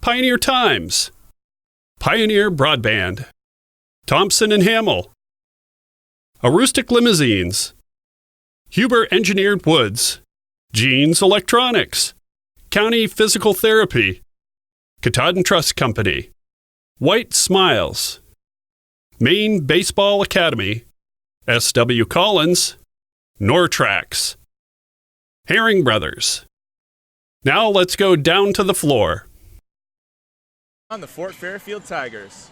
Pioneer Times, Pioneer Broadband, Thompson and Hamill, Aroostook Limousines, Huber Engineered Woods, Jeans Electronics, County Physical Therapy, Katahdin Trust Company, White Smiles, Maine Baseball Academy, S.W. Collins, Nortrax, Herring Brothers. Now let's go down to the floor. On the Fort Fairfield Tigers.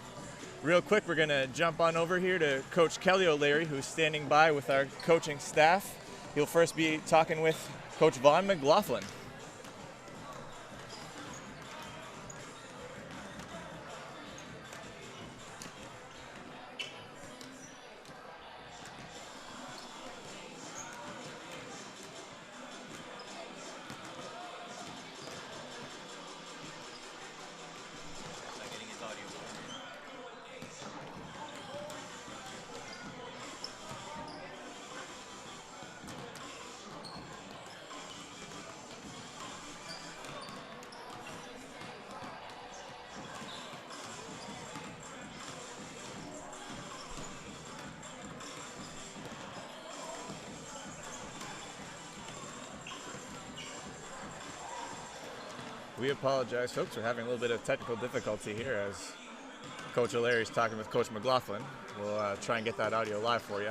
Real quick, we're going to jump on over here to Coach Kelly O'Leary, who's standing by with our coaching staff. He'll first be talking with Coach Vaughn McLaughlin. We apologize, folks. We're having a little bit of technical difficulty here as Coach O'Leary is talking with Coach McLaughlin. We'll try and get that audio live for you.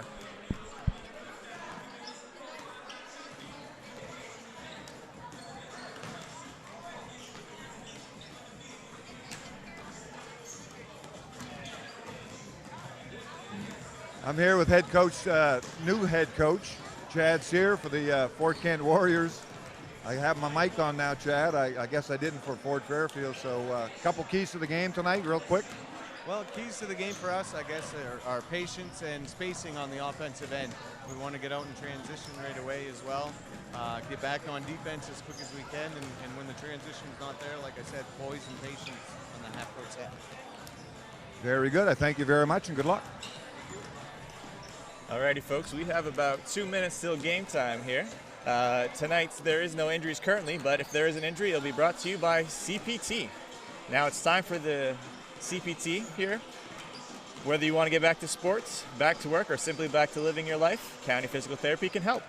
I'm here with head coach, new head coach, Chad Sear for the Fort Kent Warriors. I have my mic on now, Chad. I guess I didn't for Fort Fairfield. So a couple keys to the game tonight, real quick. Well, keys to the game for us, I guess, are patience and spacing on the offensive end. We want to get out and transition right away as well. Get back on defense as quick as we can, and when the transition's not there, like I said, poise and patience on the half-court set. Very good. I thank you very much, and good luck. Alrighty, folks. We have about 2 minutes till game time here. Tonight, there is no injuries currently, but if there is an injury, it'll be brought to you by CPT. Now it's time for the CPT here. Whether you want to get back to sports, back to work, or simply back to living your life, County Physical Therapy can help.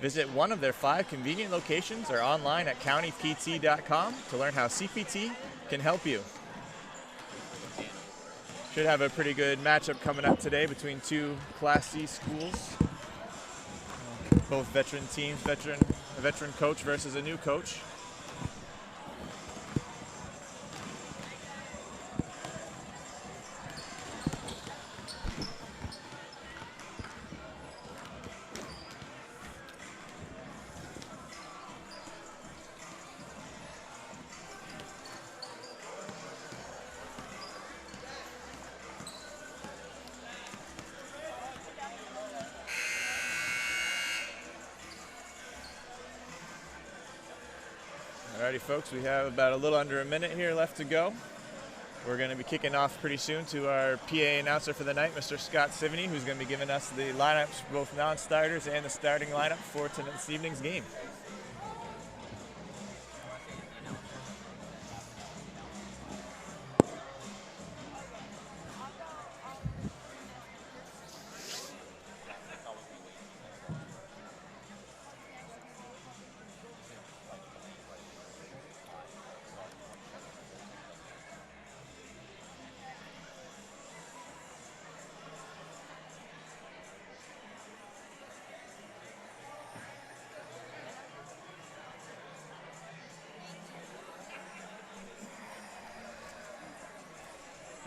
Visit one of their 5 convenient locations or online at countypt.com to learn how CPT can help you. Should have a pretty good matchup coming up today between 2 Class C schools. Both veteran teams, a veteran coach versus a new coach. Alrighty, folks, we have about a little under a minute here left to go. We're going to be kicking off pretty soon to our PA announcer for the night, Mr. Scott Sivney, who's going to be giving us the lineups, both non-starters and the starting lineup for tonight's evening's game.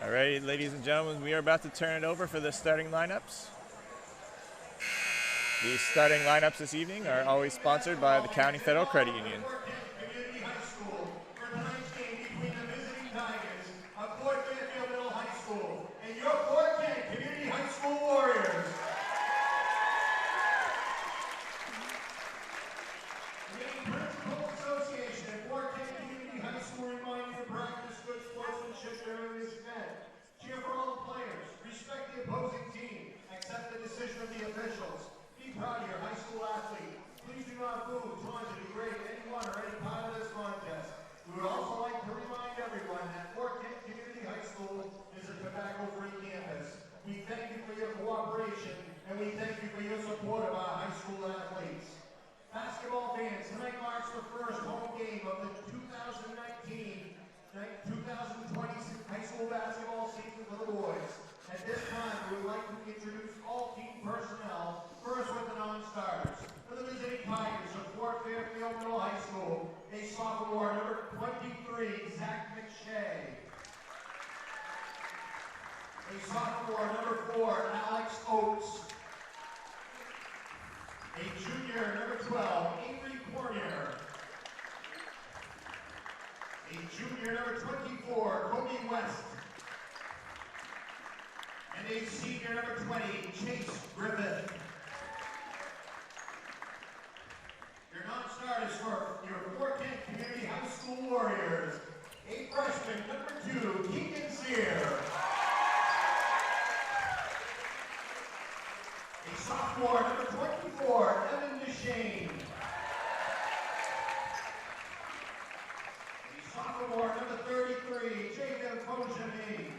All right, ladies and gentlemen, we are about to turn it over for the starting lineups. The starting lineups this evening are always sponsored by the County Federal Credit Union. basketball season for the boys. At this time, we would like to introduce all team personnel, first with the non-starters. For the visiting Tigers of Fort Fairfield Middle High School, a sophomore, number 23, Zach McShay. A sophomore, number 4, Alex Oates. A junior, number 12, Avery Cornier. A junior, number 24, Cody West. And a senior, number 20, Chase Griffith. Your non-starters for your Fort Kent Community High School Warriors. A freshman, number 2, Keegan Sear. A sophomore, number 24, Evan DeShane. A sophomore, number 33, Jacob Kojami.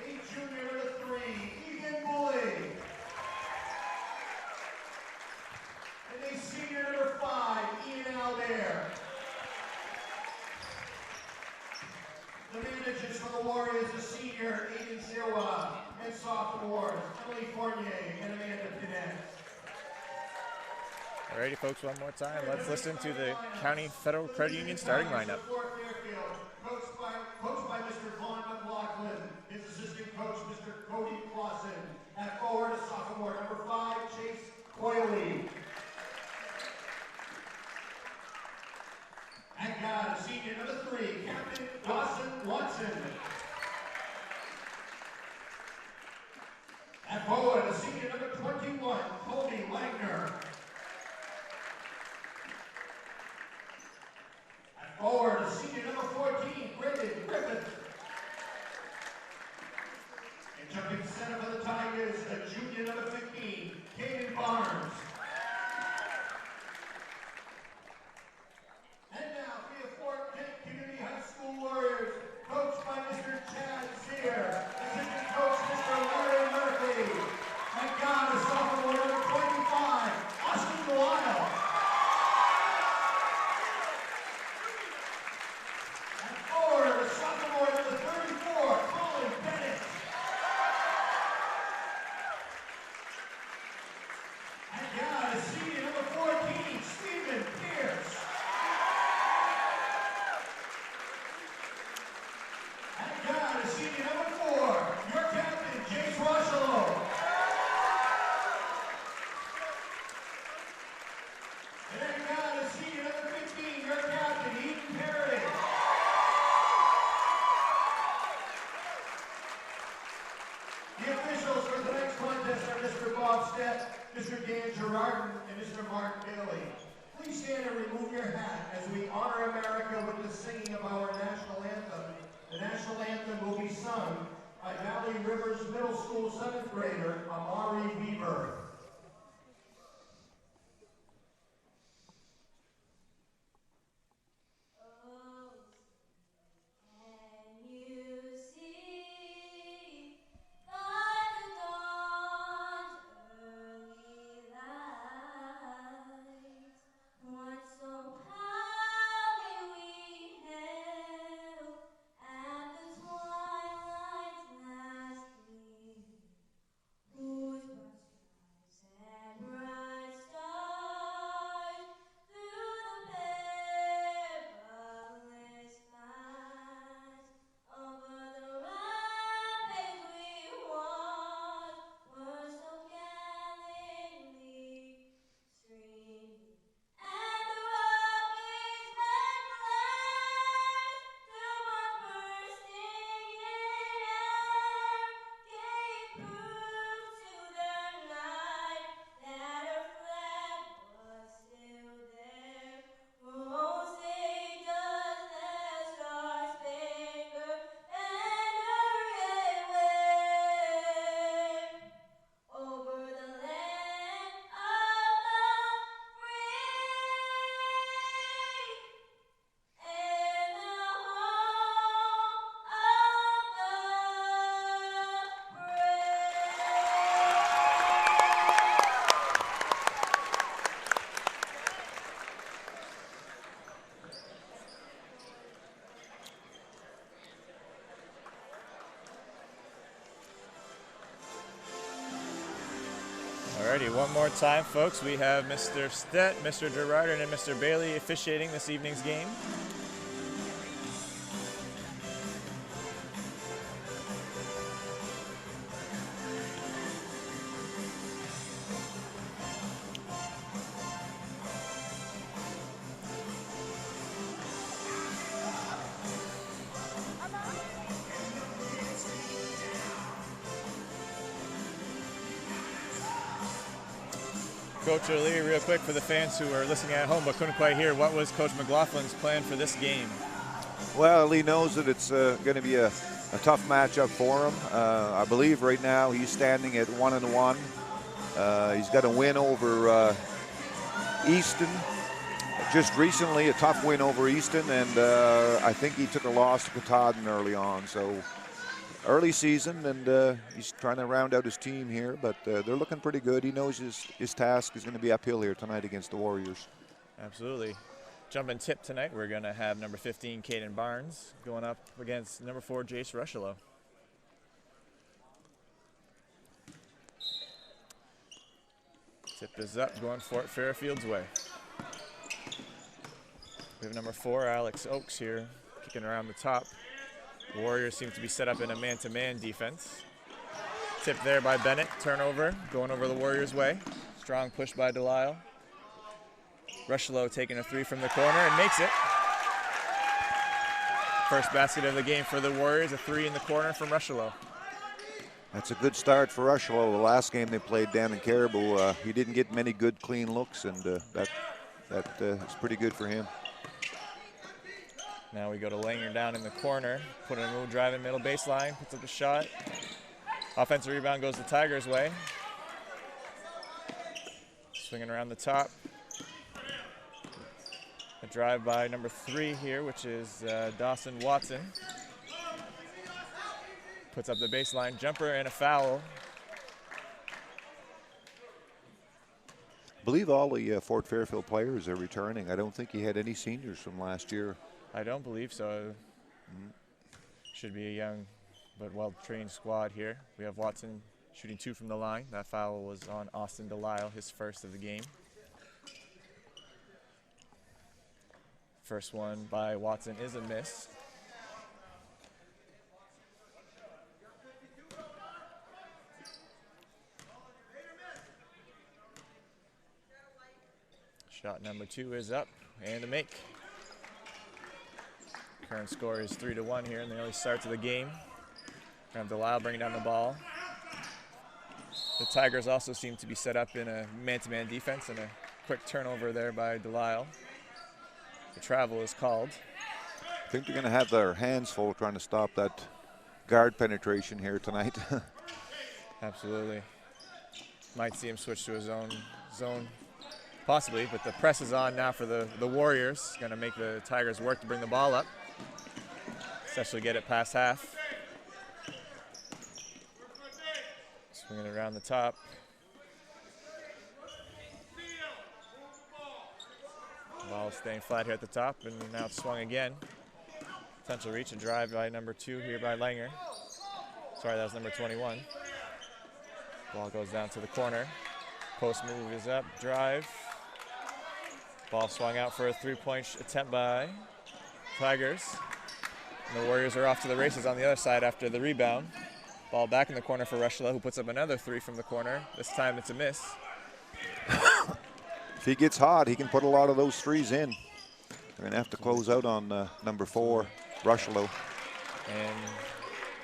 A junior, number 3, Ethan Bully. And a senior, number 5, Ian Albert. The managers for the Warriors, the senior, Aiden Sirwa, and sophomores, Emily Fournier and Amanda Pinette. Alrighty, folks, one more time. Let's listen to the County Federal Credit Union starting lineup. Fort Fairfield, coached by Mr. Vaughn McLaughlin, his assistant coach, Mr. Cody Clausen. At forward, a sophomore, number 5, Chase Coyley. At guard, a senior, number 3, Captain Dawson Watson. At forward, a senior, number 21, Colby Wagner. At forward, a senior, number 14, Brendan Griffith. And jumping center for the Tigers, a junior, number 15, Caden Barnes. And now for your Fort Kent Community High School Warriors, coached by Mr. Chad Sear, assistant coach Mr. Larry Murphy. And God, a sophomore, number 25, Austin Lyle. And forward, a sophomore, number 34, Colin Bennett. And God, a senior, number 14, Stephen Pierce. And God, a senior, number 4, your captain, James Rochelot. And God, a senior, number 15, your captain, Eden Perry. The officials for tonight's contest are Mr. Bob Stett, Mr. Dan Gerardin, and Mr. Mark Bailey. Please stand and remove your hat as we honor America with the singing of our national anthem. The national anthem will be sung by Valley Rivers Middle School 7th grader, Amari Weaver. Can you see by the dawn's early light what so proudly we hailed at the twilight's last gleam, whose broad Alrighty, one more time, folks. We have Mr. Stett, Mr. Gerardin, and Mr. Bailey officiating this evening's game. Coach O'Leary, real quick for the fans who are listening at home but couldn't quite hear, what was Coach McLaughlin's plan for this game? Well, he knows that it's going to be a tough matchup for him. I believe right now he's standing at 1-1. He's got a win over Easton just recently, a tough win over Easton, and I think he took a loss to Katahdin early on. So early season, and he's trying to round out his team here, but they're looking pretty good. He knows his task is going to be uphill here tonight against the Warriors. Absolutely. Jumping tip tonight, we're going to have number 15, Caden Barnes, going up against number 4, Jace Rushelo. Tip is up, going Fort Fairfield's way. We have number 4, Alex Oakes here, kicking around the top. Warriors seem to be set up in a man-to-man defense. Tip there by Bennett, turnover, going over the Warriors' way. Strong push by Delisle. Rushelo taking a 3 from the corner and makes it. First basket of the game for the Warriors, a 3 in the corner from Rushelo. That's a good start for Rushelo. The last game they played down in Caribou, he didn't get many good clean looks, and that is pretty good for him. Now we go to Langer down in the corner, put in a move, drive in middle baseline, puts up a shot. Offensive rebound goes the Tigers' way. Swinging around the top. A drive by number 3 here, which is Dawson Watson. Puts up the baseline jumper and a foul. I believe all the Fort Fairfield players are returning. I don't think he had any seniors from last year. I don't believe so. Should be a young but well-trained squad here. We have Watson shooting 2 from the line. That foul was on Austin Delisle, his first of the game. First one by Watson is a miss. Shot number 2 is up and a make. Current score is 3-1 here in the early start to the game. We have Delisle bringing down the ball. The Tigers also seem to be set up in a man-to-man defense, and a quick turnover there by Delisle. The travel is called. I think they're going to have their hands full trying to stop that guard penetration here tonight. Absolutely. Might see him switch to his own zone, possibly, but the press is on now for the Warriors. Going to make the Tigers work to bring the ball up, especially get it past half. Swinging it around the top. Ball staying flat here at the top, and now it's swung again. Potential reach and drive by number 2 here by Langer. Sorry, that was number 21. Ball goes down to the corner. Post move is up, drive. Ball swung out for a 3-point attempt by Tigers. And the Warriors are off to the races on the other side after the rebound. Ball back in the corner for Rushelo, who puts up another 3 from the corner. This time it's a miss. If he gets hot, he can put a lot of those threes in. They're going to have to close out on number 4, Rushelo. And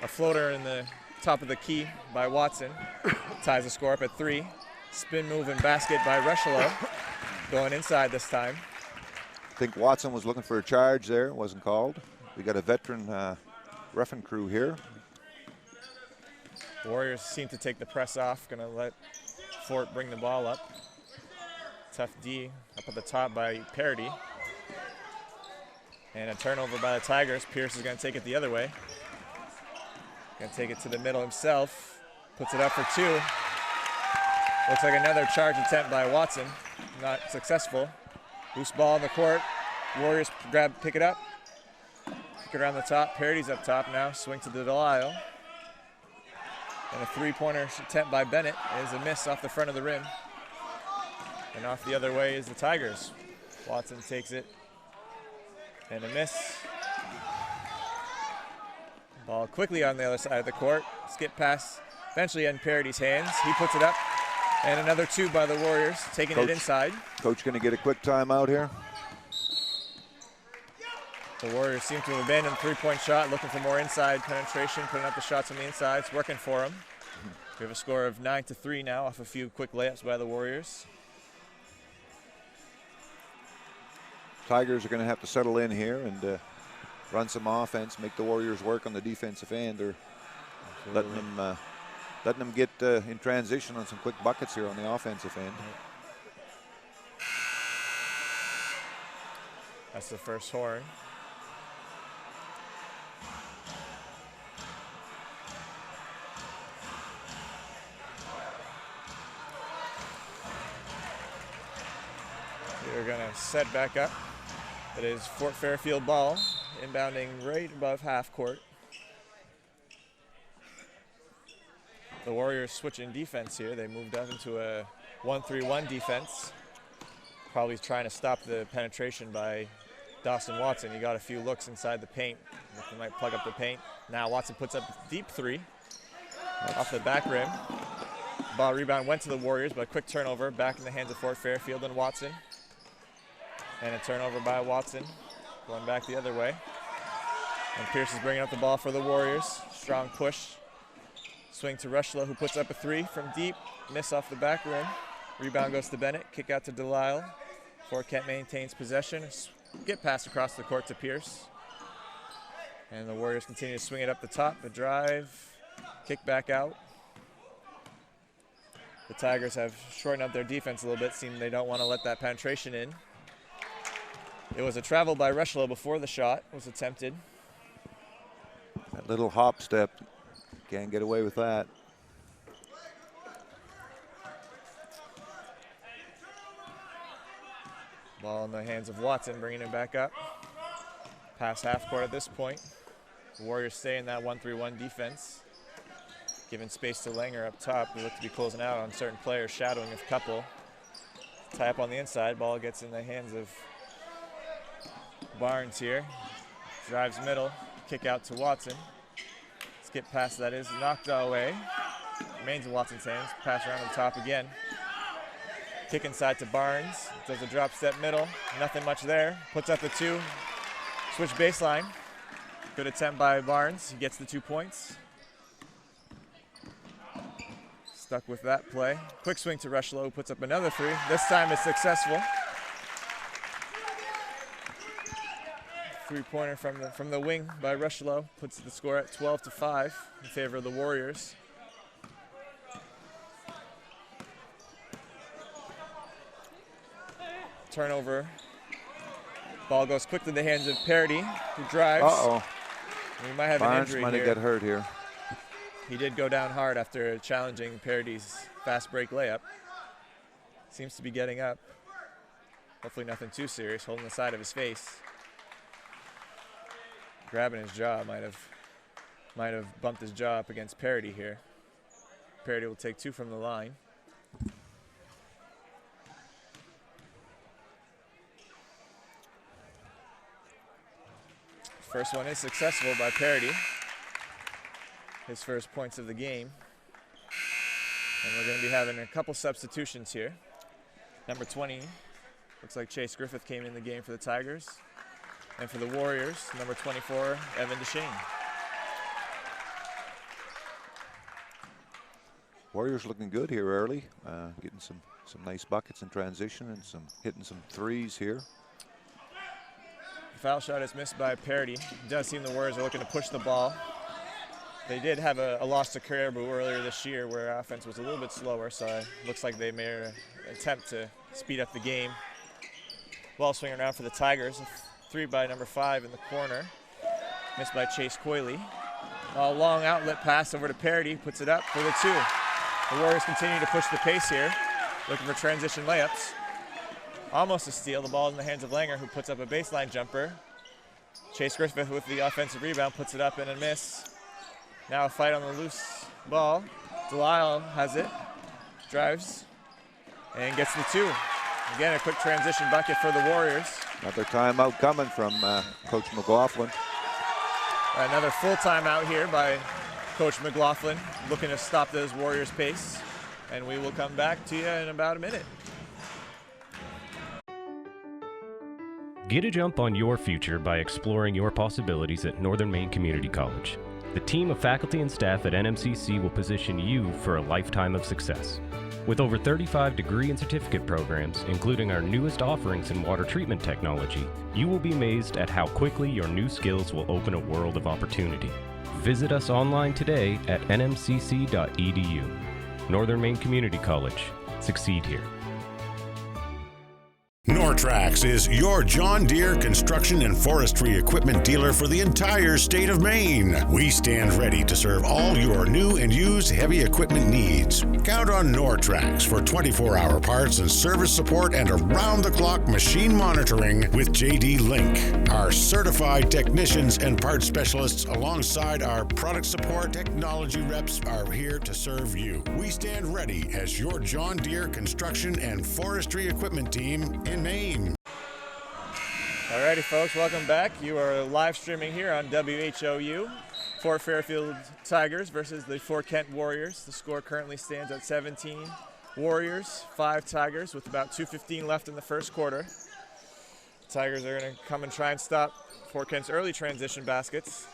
a floater in the top of the key by Watson ties the score up at 3. Spin move and basket by Rushelo, going inside this time. I think Watson was looking for a charge there. It wasn't called. We got a veteran reffing crew here. Warriors seem to take the press off. Going to let Fort bring the ball up. Tough D up at the top by Parody. And a turnover by the Tigers. Pierce is going to take it the other way. Going to take it to the middle himself. Puts it up for 2. Looks like another charge attempt by Watson. Not successful. Loose ball in the court. Warriors pick it up. Pick it around the top. Parody's up top now. Swing to the Delisle. And a 3-pointer attempt by Bennett is a miss off the front of the rim. And off the other way is the Tigers. Watson takes it. And a miss. Ball quickly on the other side of the court. Skip pass eventually in Parady's hands. He puts it up. And another 2 by the Warriors, taking it inside. Coach going to get a quick timeout here. The Warriors seem to have abandoned the three-point shot, looking for more inside penetration, putting up the shots on the inside. It's working for them. We have a score of 9-3 now off a few quick layups by the Warriors. Tigers are going to have to settle in here and run some offense, make the Warriors work on the defensive end. They're letting them get in transition on some quick buckets here on the offensive end. That's the first horn. We're going to set back up. It is Fort Fairfield ball, inbounding right above half court. The Warriors switching defense here. They moved up into a 1-3-1 defense. Probably trying to stop the penetration by Dawson Watson. He got a few looks inside the paint. He might plug up the paint. Now Watson puts up a deep 3 off the back rim. Ball rebound went to the Warriors, but a quick turnover back in the hands of Fort Fairfield and Watson. And a turnover by Watson, going back the other way. And Pierce is bringing up the ball for the Warriors. Strong push. Swing to Rushlow, who puts up a 3 from deep. Miss off the back rim. Rebound goes to Bennett. Kick out to Delisle. Fort Kent maintains possession. Get pass across the court to Pierce. And the Warriors continue to swing it up the top. The drive. Kick back out. The Tigers have shortened up their defense a little bit. Seem they don't want to let that penetration in. It was a travel by Rushlow before the shot was attempted. That little hop step, can't get away with that. Ball in the hands of Watson, bringing it back up. Past half court at this point. The Warriors stay in that 1-3-1 defense. Giving space to Langer up top. They look to be closing out on certain players, shadowing a couple. Tie up on the inside. Ball gets in the hands of Barnes here. Drives middle. Kick out to Watson. Skip pass that is knocked away. Remains in Watson's hands. Pass around the top again. Kick inside to Barnes. Does a drop step middle. Nothing much there. Puts up the 2. Switch baseline. Good attempt by Barnes. He gets the 2 points. Stuck with that play. Quick swing to Rushlow, who puts up another 3. This time it's successful. 3-pointer from the wing by Rushlow puts the score at 12-5 in favor of the Warriors. Turnover. Ball goes quick to the hands of Parody, who drives. Uh-oh. We might have an injury might here. have got hurt here. He did go down hard after challenging Parody's fast break layup. Seems to be getting up. Hopefully nothing too serious, holding the side of his face. Grabbing his jaw, might have bumped his jaw up against Parody here. Parody will take 2 from the line. First one is successful by Parody. His first points of the game. And we're going to be having a couple substitutions here. Number 20, looks like Chase Griffith came in the game for the Tigers. And for the Warriors, number 24, Evan DeShane. Warriors looking good here early, getting some nice buckets in transition and hitting some 3s here. The foul shot is missed by Parody. It does seem the Warriors are looking to push the ball. They did have a loss to Caribou earlier this year where offense was a little bit slower, so it looks like they made an attempt to speed up the game. Ball swinging around for the Tigers. 3 by number 5 in the corner. Missed by Chase Coyley. A long outlet pass over to Parody, puts it up for the 2. The Warriors continue to push the pace here, looking for transition layups. Almost a steal. The ball in the hands of Langer, who puts up a baseline jumper. Chase Griffith with the offensive rebound, puts it up and a miss. Now a fight on the loose ball. Delisle has it, drives, and gets the 2. Again, a quick transition bucket for the Warriors. Another timeout coming from Coach McLaughlin. Another full timeout here by Coach McLaughlin, looking to stop those Warriors' pace. And we will come back to you in about a minute. Get a jump on your future by exploring your possibilities at Northern Maine Community College. The team of faculty and staff at NMCC will position you for a lifetime of success. With over 35 degree and certificate programs, including our newest offerings in water treatment technology, you will be amazed at how quickly your new skills will open a world of opportunity. Visit us online today at nmcc.edu. Northern Maine Community College. Succeed here. Nortrax is your John Deere construction and forestry equipment dealer for the entire state of Maine. We stand ready to serve all your new and used heavy equipment needs. Count on Nortrax for 24-hour parts and service support and around-the-clock machine monitoring with JD Link. Our certified technicians and parts specialists alongside our product support technology reps are here to serve you. We stand ready as your John Deere construction and forestry equipment team in Maine. Alrighty, folks, welcome back. You are live streaming here on WHOU. Fort Fairfield Tigers versus the Fort Kent Warriors. The score currently stands at 17 Warriors, 5 Tigers, with about 2:15 left in the first quarter. Tigers are going to come and try and stop Fort Kent's early transition baskets.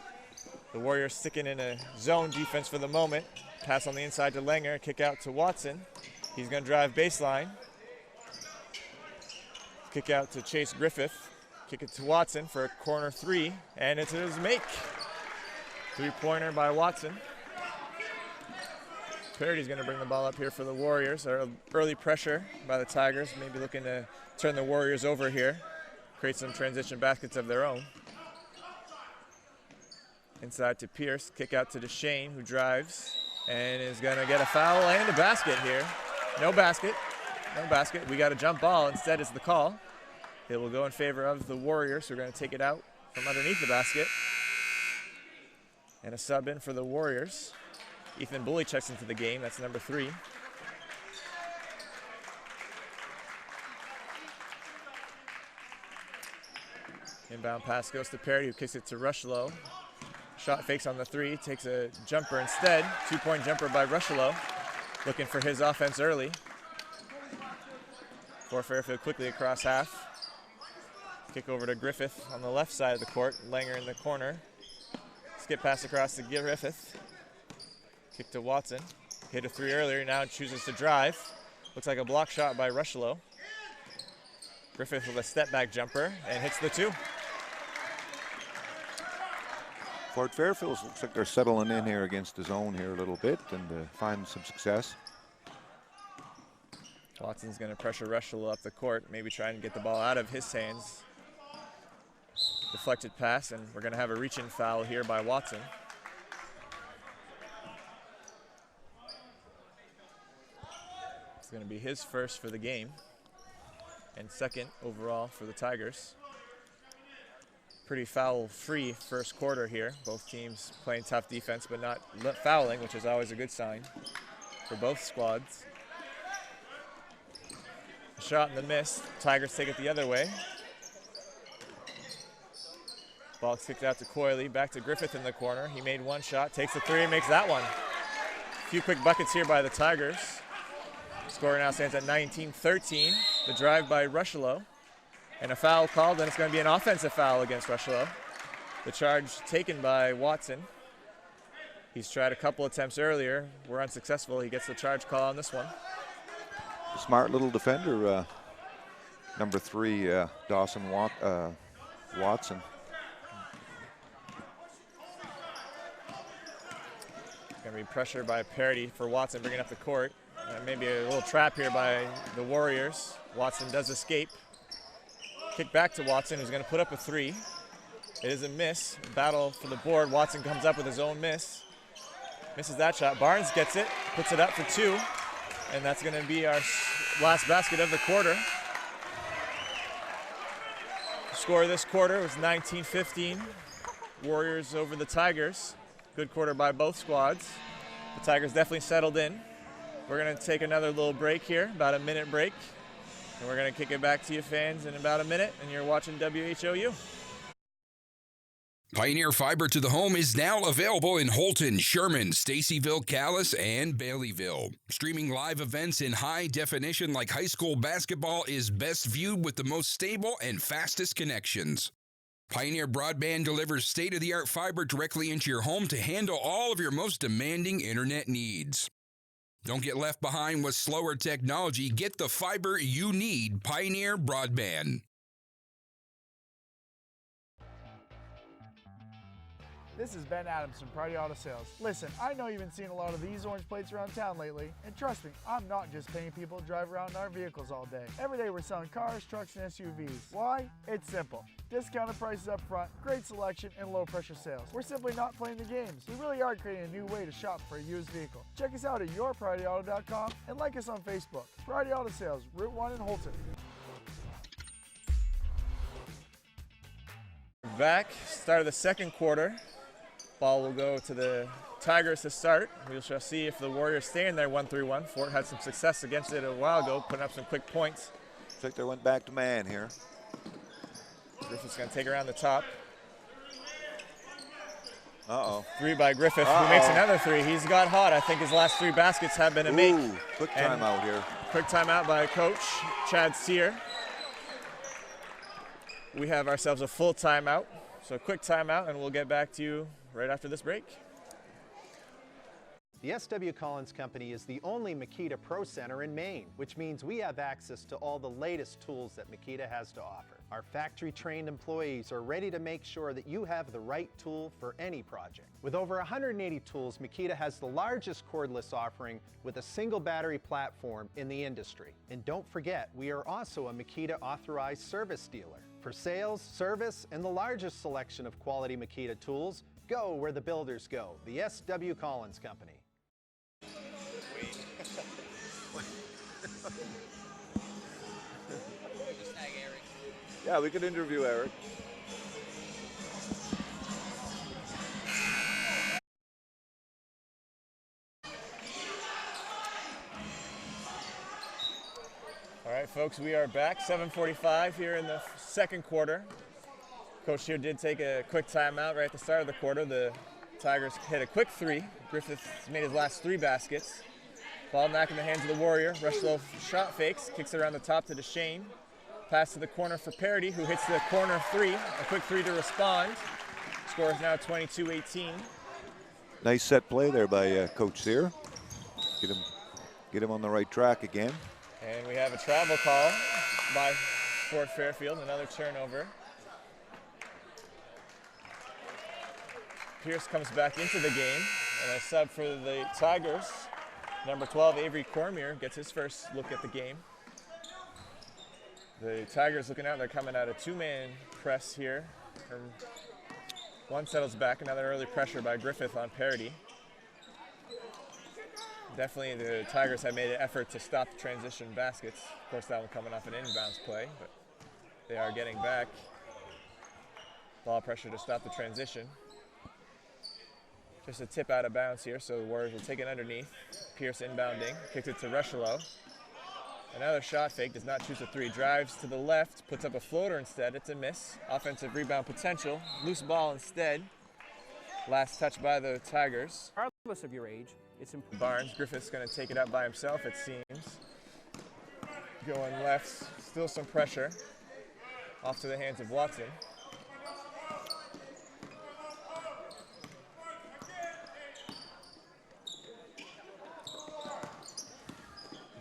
The Warriors sticking in a zone defense for the moment. Pass on the inside to Langer, kick out to Watson. He's going to drive baseline. Kick out to Chase Griffith. Kick it to Watson for a corner three, and it's his make. Three-pointer by Watson. Parady's going to bring the ball up here for the Warriors. Early pressure by the Tigers, maybe looking to turn the Warriors over here, create some transition baskets of their own. Inside to Pierce, kick out to DeShane, who drives and is going to get a foul and a basket here. No basket. No basket. We got a jump ball. Instead, it's the call. It will go in favor of the Warriors, who are going to take it out from underneath the basket. And a sub in for the Warriors. Ethan Bully checks into the game. That's number 3. Inbound pass goes to Parody, who kicks it to Rushlow. Shot fakes on the 3, takes a jumper instead. 2-point jumper by Rushlow, looking for his offense early. For Fairfield quickly across half. Kick over to Griffith on the left side of the court. Langer in the corner. Skip pass across to Griffith. Kick to Watson. Hit a 3 earlier, now chooses to drive. Looks like a block shot by Rushlow. Griffith with a step back jumper and hits the 2. Fort Fairfield looks like they're settling in here against the zone here a little bit and finding some success. Watson's going to pressure Rushlow up the court, maybe try and get the ball out of his hands. Deflected pass, and we're going to have a reach-in foul here by Watson. It's going to be his first for the game and second overall for the Tigers. Pretty foul-free first quarter here. Both teams playing tough defense, but not fouling, which is always a good sign for both squads. A shot and the miss. Tigers take it the other way. Ball kicked out to Coyley. Back to Griffith in the corner. He made one shot, takes the 3, and makes that one. A few quick buckets here by the Tigers. Score now stands at 19-13. The drive by Rushlow. And a foul called, and it's going to be an offensive foul against Rushlow. The charge taken by Watson. He's tried a couple attempts earlier. Were unsuccessful. He gets the charge call on this one. Smart little defender, number 3, Dawson Watson. Going to be pressure by Parody for Watson, bringing up the court. Maybe a little trap here by the Warriors. Watson does escape. Kick back to Watson, who's going to put up a 3. It is a miss. Battle for the board. Watson comes up with his own miss. Misses that shot. Barnes gets it, puts it up for 2. And that's going to be our last basket of the quarter. The score this quarter was 19-15. Warriors over the Tigers. Good quarter by both squads. The Tigers definitely settled in. We're going to take another little break here, about a minute break. And we're going to kick it back to you fans in about a minute, and you're watching WHOU. Pioneer Fiber to the Home is now available in Holton, Sherman, Stacyville, Calais, and Baileyville. Streaming live events in high definition like high school basketball is best viewed with the most stable and fastest connections. Pioneer Broadband delivers state-of-the-art fiber directly into your home to handle all of your most demanding internet needs. Don't get left behind with slower technology. Get the fiber you need. Pioneer Broadband. This is Ben Adams from Priority Auto Sales. Listen, I know you've been seeing a lot of these orange plates around town lately, and trust me, I'm not just paying people to drive around in our vehicles all day. Every day we're selling cars, trucks, and SUVs. Why? It's simple. Discounted prices up front, great selection, and low pressure sales. We're simply not playing the games. We really are creating a new way to shop for a used vehicle. Check us out at yourpriorityauto.com and like us on Facebook. Priority Auto Sales, Route 1 in Holton. Back, start of the second quarter. Ball will go to the Tigers to start. We shall see if the Warriors stay in there 1-3-1. Fort had some success against it a while ago, putting up some quick points. Looks like they went back to man here. Griffith's going to take around the top. Uh-oh. Three by Griffith, who makes another three. He's got hot. I think his last three baskets have been a make. Quick timeout here. Quick timeout by Coach Chad Sear. We have ourselves a full timeout. So quick timeout, and we'll get back to you right after this break. The S.W. Collins Company is the only Makita Pro Center in Maine, which means we have access to all the latest tools that Makita has to offer. Our factory-trained employees are ready to make sure that you have the right tool for any project. With over 180 tools, Makita has the largest cordless offering with a single battery platform in the industry. And don't forget, we are also a Makita authorized service dealer. For sales, service, and the largest selection of quality Makita tools, go where the builders go, the S.W. Collins Company. Yeah, we could interview Eric. All right, folks, we are back. 7:45 here in the second quarter. Coach here did take a quick timeout right at the start of the quarter. The Tigers hit a quick three. Griffith made his last three baskets. Ball back in the hands of the Warrior. Rushlow shot fakes, kicks it around the top to DeShane. Pass to the corner for Parody, who hits the corner three. A quick three to respond. Score is now 22-18. Nice set play there by Coach Sear. Get him on the right track again. And we have a travel call by Fort Fairfield, another turnover. Pierce comes back into the game, and a sub for the Tigers. Number 12, Avery Cormier, gets his first look at the game. The Tigers looking out, they're coming out a two-man press here. One settles back, another early pressure by Griffith on Parody. Definitely the Tigers have made an effort to stop the transition baskets. Of course, that one coming off an inbounds play, but they are getting back. Ball pressure to stop the transition. Just a tip out of bounds here, so the Warriors will take it underneath. Pierce inbounding, kicks it to Rushlow. Another shot fake, does not choose a three. Drives to the left, puts up a floater instead. It's a miss. Offensive rebound potential. Loose ball instead. Last touch by the Tigers. Regardless of your age, it's important. Barnes, Griffith's going to take it out by himself, it seems. Going left, still some pressure. Off to the hands of Watson.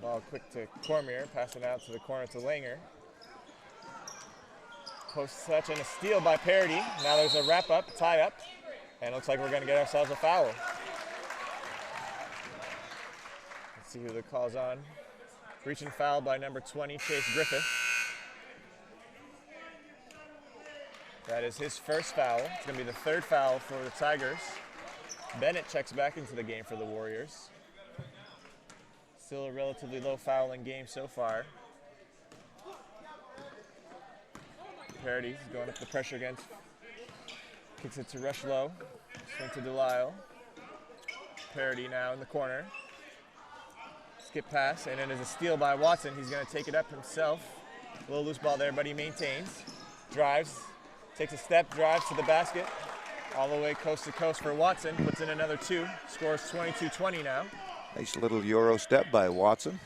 Ball quick to Cormier, passing out to the corner to Langer. Post touch and a steal by Parody. Now there's a wrap up, tie up, and it looks like we're going to get ourselves a foul. Let's see who the call's on. Reaching foul by number 20, Chase Griffith. That is his first foul. It's going to be the third foul for the Tigers. Bennett checks back into the game for the Warriors. Still a relatively low fouling game so far. Parody's going up the pressure against. Kicks it to Rushlow. Swing to Delisle. Parody now in the corner. skip pass, and it is a steal by Watson. He's going to take it up himself. A little loose ball there, but he maintains. Drives, takes a step, drives to the basket. All the way coast to coast for Watson. Puts in another 2. Scores 22-20 now. Nice little Euro step by Watson.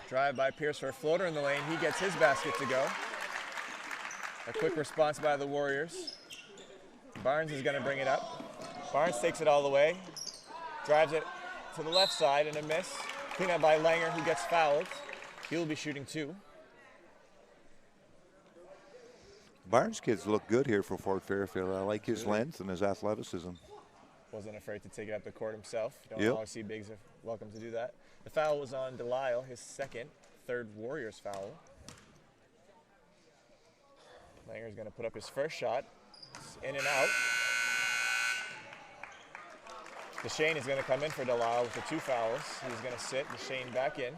Drive by Pierce for a floater in the lane. He gets his basket to go. A quick response by the Warriors. Barnes is going to bring it up. Barnes takes it all the way. Drives it to the left side and a miss. Clean up by Langer, who gets fouled. He'll be shooting 2. Barnes kids look good here for Fort Fairfield. I like his length and his athleticism. Wasn't afraid to take it up the court himself. You don't Yep. always see bigs are welcome to do that. The foul was on Delisle, his third Warriors foul. Langer's going to put up his first shot. It's in and out. Deshane is going to come in for Delisle with the 2 fouls. He's going to sit. Deshane back in.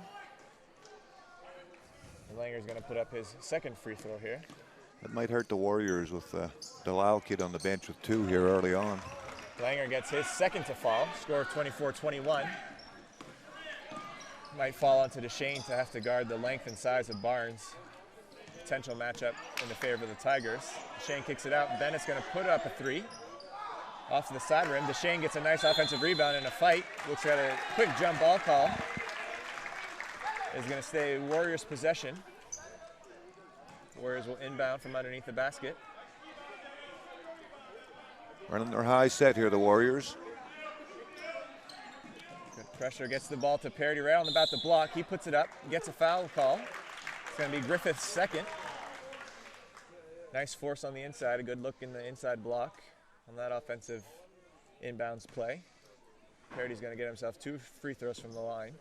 And Langer's going to put up his second free throw here. It might hurt the Warriors with Delisle kid on the bench with 2 here early on. Langer gets his second to fall. Score 24-21. Might fall onto Deshane to have to guard the length and size of Barnes. Potential matchup in the favor of the Tigers. Deshane kicks it out. Bennett's going to put up a 3. Off to the side rim. Deshane gets a nice offensive rebound in a fight. Looks at a quick jump ball call. Is going to stay Warriors possession. Warriors will inbound from underneath the basket. Running their high set here, the Warriors. Good pressure, gets the ball to Parity right on about the block. He puts it up, gets a foul call. It's going to be Griffith's second. Nice force on the inside, a good look in the inside block on that offensive inbounds play. Parity's going to get himself 2 free throws from the line.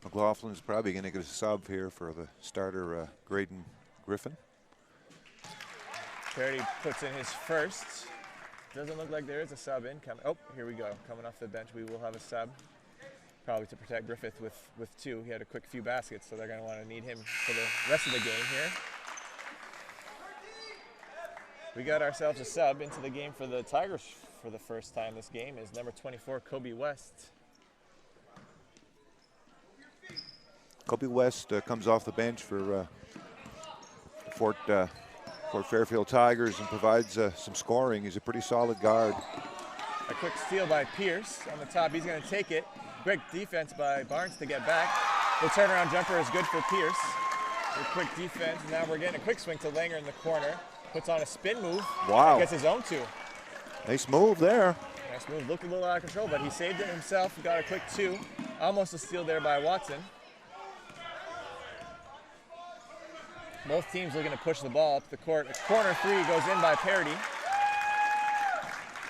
McLaughlin's probably going to get a sub here for the starter, Graydon Griffin. Parity puts in his first. Doesn't look like there is a sub in coming. Oh, here we go. Coming off the bench, we will have a sub. Probably to protect Griffith with 2. He had a quick few baskets, so they're going to want to need him for the rest of the game here. We got ourselves a sub into the game for the Tigers for the first time this game is number 24, Kobe West. Kobe West comes off the bench for Fort Fairfield Tigers and provides some scoring. He's a pretty solid guard. A quick steal by Pierce on the top. He's going to take it. Quick defense by Barnes to get back. The turnaround jumper is good for Pierce. A quick defense. Now we're getting a quick swing to Langer in the corner. Puts on a spin move. Wow. Gets his own 2. Nice move there. Nice move. Looked a little out of control, but he saved it himself. Got a quick 2. Almost a steal there by Watson. Both teams looking to push the ball up the court. A corner 3 goes in by Parity.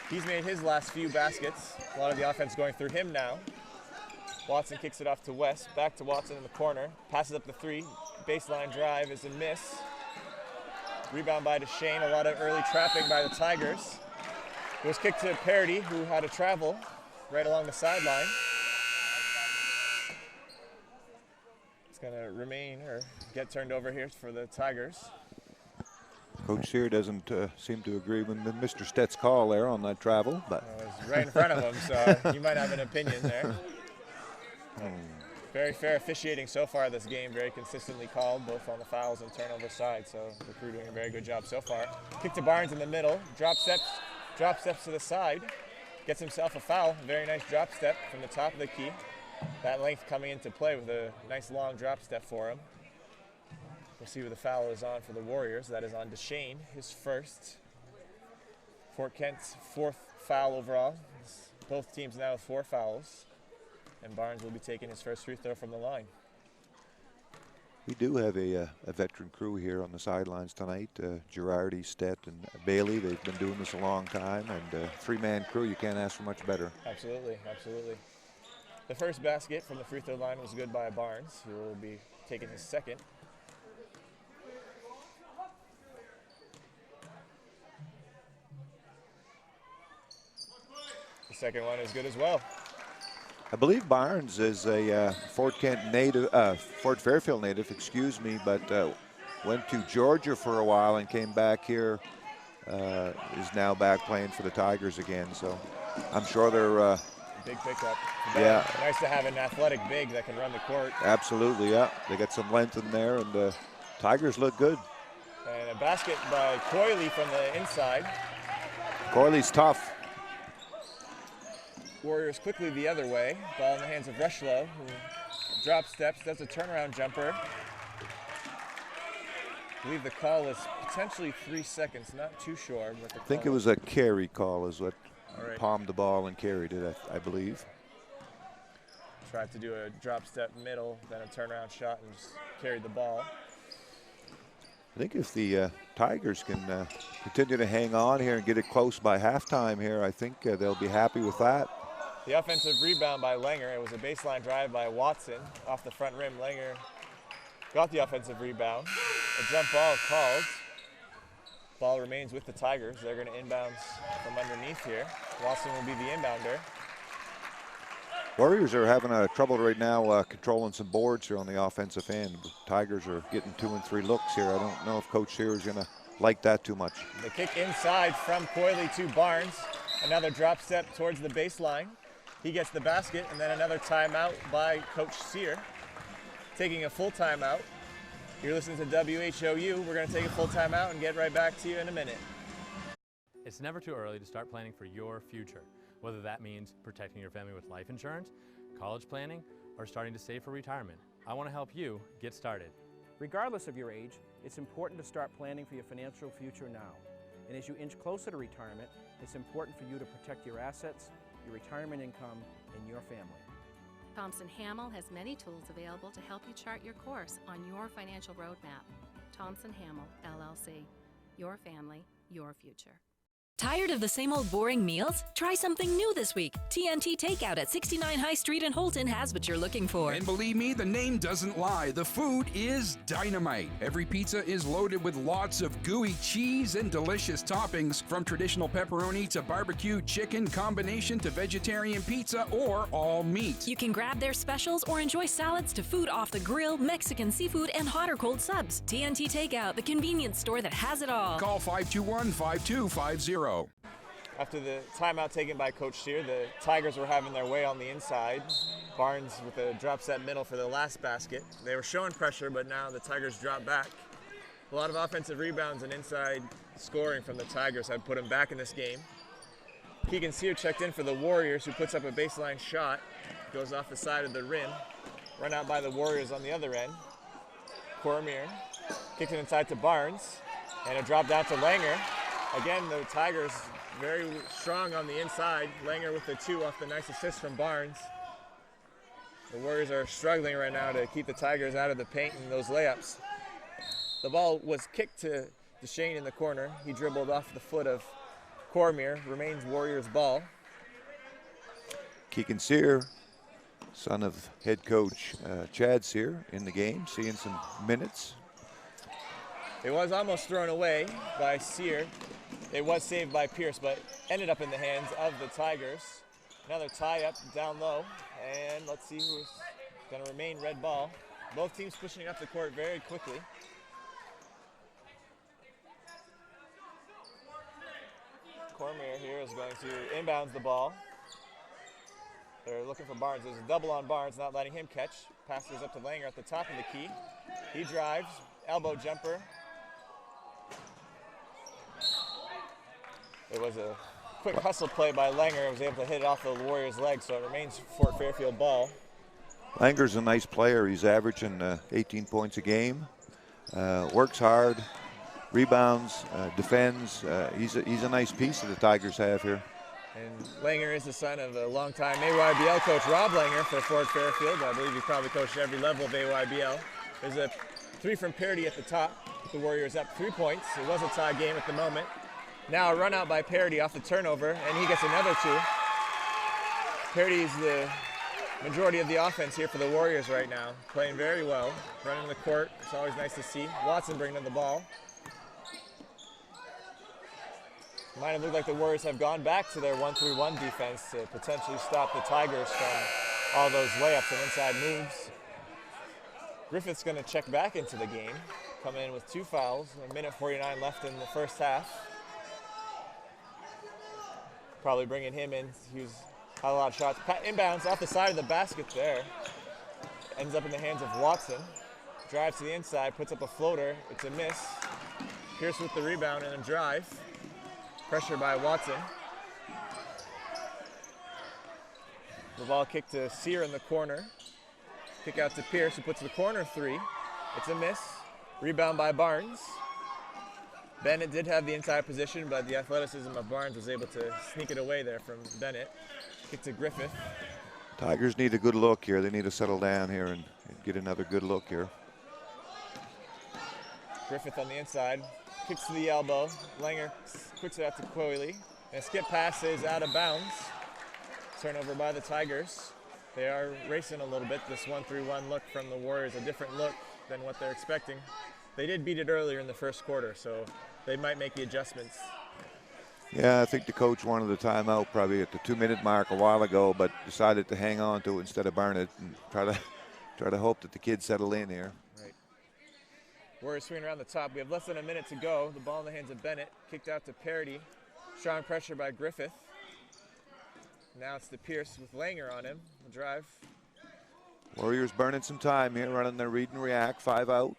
He's made his last few baskets. A lot of the offense going through him now. Watson kicks it off to West. Back to Watson in the corner. Passes up the 3. Baseline drive is a miss. Rebound by Deshane. A lot of early trapping by the Tigers. It was kicked to Parity, who had to travel right along the sideline. It's going to remain or get turned over here for the Tigers. Coach here doesn't seem to agree with Mr. Stett's call there on that travel, but it was right in front of him, so you might have an opinion there. Very fair officiating so far this game, very consistently called, both on the fouls and turnover side, so the crew doing a very good job so far. Kick to Barnes in the middle, drop steps to the side, gets himself a foul, very nice drop step from the top of the key. That length coming into play with a nice long drop step for him. We'll see who the foul is on for the Warriors. That is on Deshane, his first. Fort Kent's 4th foul overall. Both teams now with 4 fouls. And Barnes will be taking his first free throw from the line. we do have a veteran crew here on the sidelines tonight. Girardi, Stett, and Bailey. They've been doing this a long time, and 3-man crew, you can't ask for much better. Absolutely, absolutely. The first basket from the free throw line was good by Barnes, who will be taking his second. The second one is good as well. I believe Barnes is a Fort Fairfield native, excuse me, but went to Georgia for a while and came back here. Is now back playing for the Tigers again. So I'm sure they're Big pickup. Yeah. Nice to have an athletic big that can run the court. Absolutely, yeah. They got some length in there, and the Tigers look good. And a basket by Coyley from the inside. Coyley's tough. Warriors quickly the other way. Ball in the hands of Rushlow, who drop steps, does a turnaround jumper. I believe the call is potentially 3 seconds, not too sure. But I think it was a carry call is what right. palmed the ball and carried it, I believe. Tried to do a drop step middle, then a turnaround shot, and just carried the ball. I think if the Tigers can continue to hang on here and get it close by halftime here, I think they'll be happy with that. The offensive rebound by Langer. It was a baseline drive by Watson off the front rim. Langer got the offensive rebound. A jump ball called. Ball remains with the Tigers. They're going to inbounds from underneath here. Watson will be the inbounder. Warriors are having trouble right now controlling some boards here on the offensive end. Tigers are getting 2 and 3 looks here. I don't know if Coach Sear is going to like that too much. The kick inside from Coyley to Barnes. Another drop step towards the baseline. He gets the basket, and then another timeout by Coach Sear. Taking a full timeout. You're listening to WHOU. We're going to take a full timeout and get right back to you in a minute. It's never too early to start planning for your future, whether that means protecting your family with life insurance, college planning, or starting to save for retirement. I want to help you get started. Regardless of your age, it's important to start planning for your financial future now. And as you inch closer to retirement, it's important for you to protect your assets, your retirement income, and your family. Thompson Hamel has many tools available to help you chart your course on your financial roadmap. Thompson Hamel, LLC. Your family, your future. Tired of the same old boring meals? Try something new this week. TNT Takeout at 69 High Street in Holton has what you're looking for. And believe me, the name doesn't lie. The food is dynamite. Every pizza is loaded with lots of gooey cheese and delicious toppings, from traditional pepperoni to barbecue chicken combination to vegetarian pizza or all meat. You can grab their specials or enjoy salads to food off the grill, Mexican seafood, and hot or cold subs. TNT Takeout, the convenience store that has it all. Call 521-5250. After the timeout taken by Coach Sear, the Tigers were having their way on the inside. Barnes with a drop set middle for the last basket. They were showing pressure, but now the Tigers drop back. A lot of offensive rebounds and inside scoring from the Tigers had put them back in this game. Keegan Sear checked in for the Warriors, who puts up a baseline shot. Goes off the side of the rim. Run out by the Warriors on the other end. Cormier kicks it inside to Barnes. And a drop down to Langer. Again, the Tigers very strong on the inside. Langer with the 2 off the nice assist from Barnes. The Warriors are struggling right now to keep the Tigers out of the paint in those layups. The ball was kicked to Deshane in the corner. He dribbled off the foot of Cormier. Remains Warriors ball. Keegan Sear, son of head coach Chad Sear, in the game, seeing some minutes. It was almost thrown away by Sear. It was saved by Pierce, but ended up in the hands of the Tigers. Another tie-up down low, and let's see who's going to remain red ball. Both teams pushing up the court very quickly. Cormier here is going to inbounds the ball. They're looking for Barnes. There's a double on Barnes, not letting him catch. Passes up to Langer at the top of the key. He drives, elbow jumper. It was a quick hustle play by Langer. Was able to hit it off the Warriors' leg, so it remains Fort Fairfield ball. Langer's a nice player. He's averaging 18 points a game. Works hard, rebounds, defends. He's a nice piece that the Tigers have here. And Langer is the son of a longtime AYBL coach, Rob Langer, for Fort Fairfield. I believe he probably coached every level of AYBL. There's a 3 from Parody at the top. The Warriors up 3 points. It was a tie game at the moment. Now a run out by Parody off the turnover, and he gets another 2. Parody's the majority of the offense here for the Warriors right now, playing very well, running the court. It's always nice to see. Watson bringing in the ball. Might have looked like the Warriors have gone back to their 1-3-1 defense to potentially stop the Tigers from all those layups and inside moves. Griffith's going to check back into the game, come in with 2 fouls, 1:49 left in the first half. Probably bringing him in. He was Had a lot of shots. Inbounds off the side of the basket there. Ends up in the hands of Watson. Drives to the inside, puts up a floater. It's a miss. Pierce with the rebound and a drive. Pressure by Watson. The ball kicked to Sear in the corner. Kick out to Pierce, who puts the corner three. It's a miss. Rebound by Barnes. Bennett did have the inside position, but the athleticism of Barnes was able to sneak it away there from Bennett. Kick to Griffith. Tigers need a good look here. They need to settle down here and get another good look here. Griffith on the inside. Kicks to the elbow. Langer quicks it out to Coyley. And a skip pass is out of bounds. Turnover by the Tigers. They are racing a little bit. This 1-3-1 look from the Warriors, a different look than what they're expecting. They did beat it earlier in the first quarter, so they might make the adjustments. Yeah, I think the coach wanted the timeout probably at the 2-minute mark a while ago, but decided to hang on to it instead of burn it and try to hope that the kids settle in here. Right. Warriors swinging around the top. We have less than a minute to go. The ball in the hands of Bennett. Kicked out to Parity. Strong pressure by Griffith. Now it's to Pierce with Langer on him. The drive. Warriors burning some time here, running their read and react. 5 out.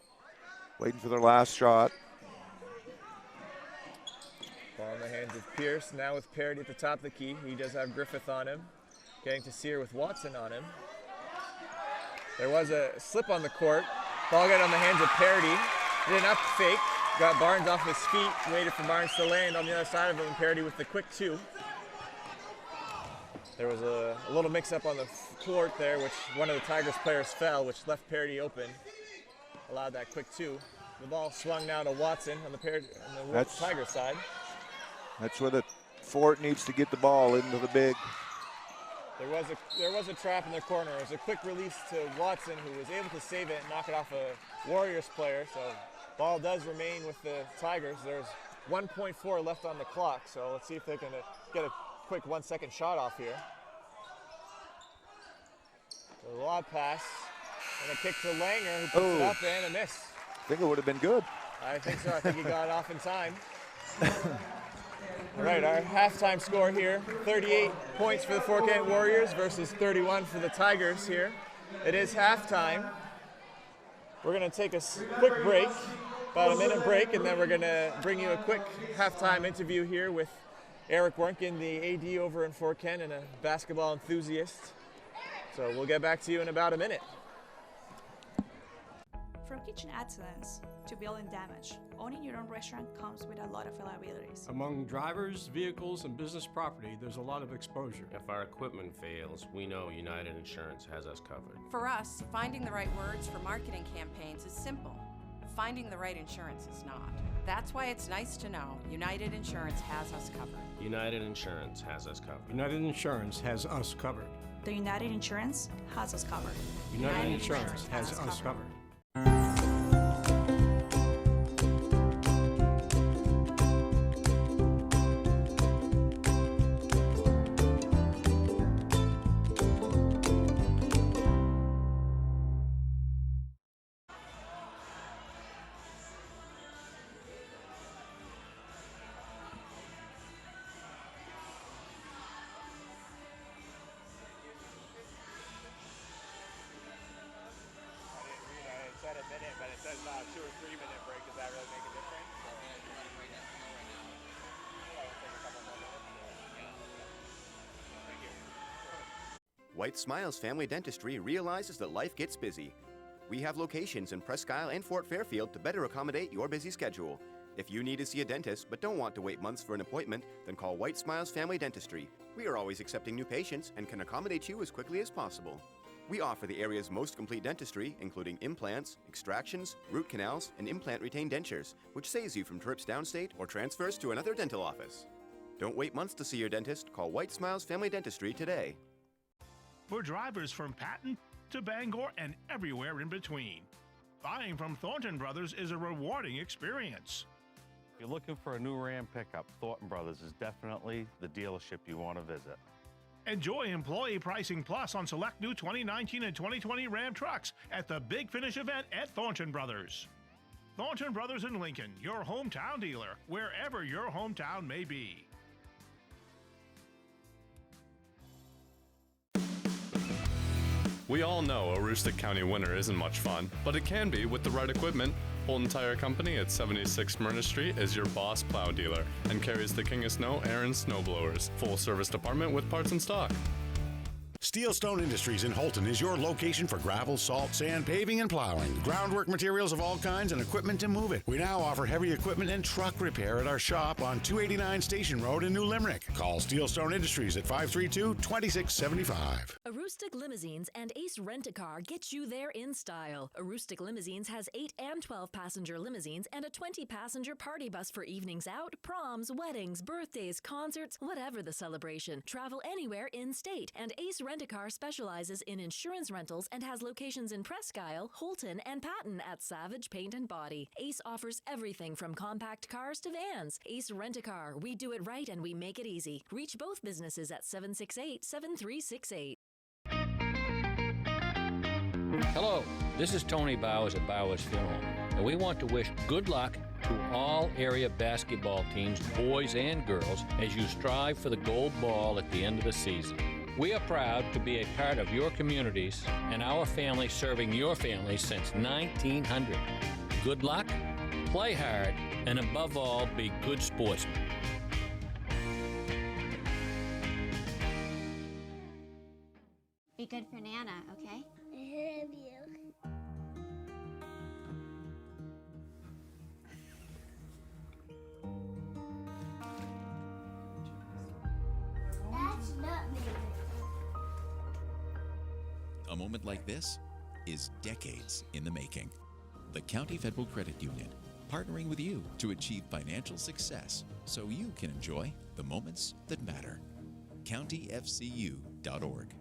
Waiting for their last shot. Ball in the hands of Pierce. Now with Parity at the top of the key. He does have Griffith on him. Getting to Sear with Watson on him. There was a slip on the court. Ball got on the hands of Parity. Did an up fake. Got Barnes off his feet. Waited for Barnes to land on the other side of him. Parity with the quick two. There was a little mix-up on the court there, which one of the Tigers players fell, which left Parity open. Allowed that quick two. The ball swung now to Watson on the Tigers side. That's where the Fort needs to get the ball into the big. There was a trap in their corner. It was a quick release to Watson, who was able to save it and knock it off a Warriors player. So ball does remain with the Tigers. There's 1.4 left on the clock. So let's see if they can get a quick 1-second shot off here. So a lob pass and a kick to Langer, who puts it up and a miss. I think it would have been good. I think so. I think he got it off in time. All right, our halftime score here, 38 points for the Fort Kent Warriors versus 31 for the Tigers here. It is halftime. We're going to take a quick break, about a minute break, and then we're going to bring you a quick halftime interview here with Eric Wernken, the AD over in Fort Kent and a basketball enthusiast. So we'll get back to you in about a minute. From kitchen excellence to building damage, owning your own restaurant comes with a lot of liabilities. Among drivers, vehicles, and business property, there's a lot of exposure. If our equipment fails, we know United Insurance has us covered. For us, finding the right words for marketing campaigns is simple. Finding the right insurance is not. That's why it's nice to know United Insurance has us covered. United Insurance has us covered. United Insurance has us covered. The United Insurance has us covered. United Insurance has us covered. White Smiles Family Dentistry realizes that life gets busy. We have locations in Presque Isle and Fort Fairfield to better accommodate your busy schedule. If you need to see a dentist but don't want to wait months for an appointment, then call White Smiles Family Dentistry. We are always accepting new patients and can accommodate you as quickly as possible. We offer the area's most complete dentistry, including implants, extractions, root canals, and implant retained dentures, which saves you from trips downstate or transfers to another dental office. Don't wait months to see your dentist. Call White Smiles Family Dentistry today. For drivers from Patton to Bangor and everywhere in between, buying from Thornton Brothers is a rewarding experience. If you're looking for a new Ram pickup, Thornton Brothers is definitely the dealership you want to visit. Enjoy employee pricing plus on select new 2019 and 2020 Ram trucks at the Big Finish event at Thornton Brothers. Thornton Brothers in Lincoln, your hometown dealer, wherever your hometown may be. We all know Aroostook County winter isn't much fun, but it can be with the right equipment. Holton Tire Company at 76 Myrna Street is your boss plow dealer and carries the King of Snow Aaron snowblowers. Full service department with parts in stock. Steelstone Industries in Holton is your location for gravel, salt, sand, paving, and plowing. Groundwork materials of all kinds and equipment to move it. We now offer heavy equipment and truck repair at our shop on 289 Station Road in New Limerick. Call Steelstone Industries at 532-2675. Aroostook Limousines and Ace Rent-A-Car get you there in style. Aroostook Limousines has 8 and 12 passenger limousines and a 20 passenger party bus for evenings out, proms, weddings, birthdays, concerts, whatever the celebration. Travel anywhere in state. And Ace Rent-A-Car specializes in insurance rentals and has locations in Presque Isle, Holton, and Patton at Savage Paint and Body. Ace offers everything from compact cars to vans. Ace Rent-A-Car. We do it right and we make it easy. Reach both businesses at 768-7368. Hello, this is Tony Bowers at Bowers Funeral, and we want to wish good luck to all area basketball teams, boys and girls, as you strive for the gold ball at the end of the season. We are proud to be a part of your communities and our family serving your family since 1900. Good luck, play hard, and above all, be good sportsmen. Be good for Nana, okay? I love you. That's not me. A moment like this is decades in the making. The County Federal Credit Union, partnering with you to achieve financial success so you can enjoy the moments that matter. countyfcu.org.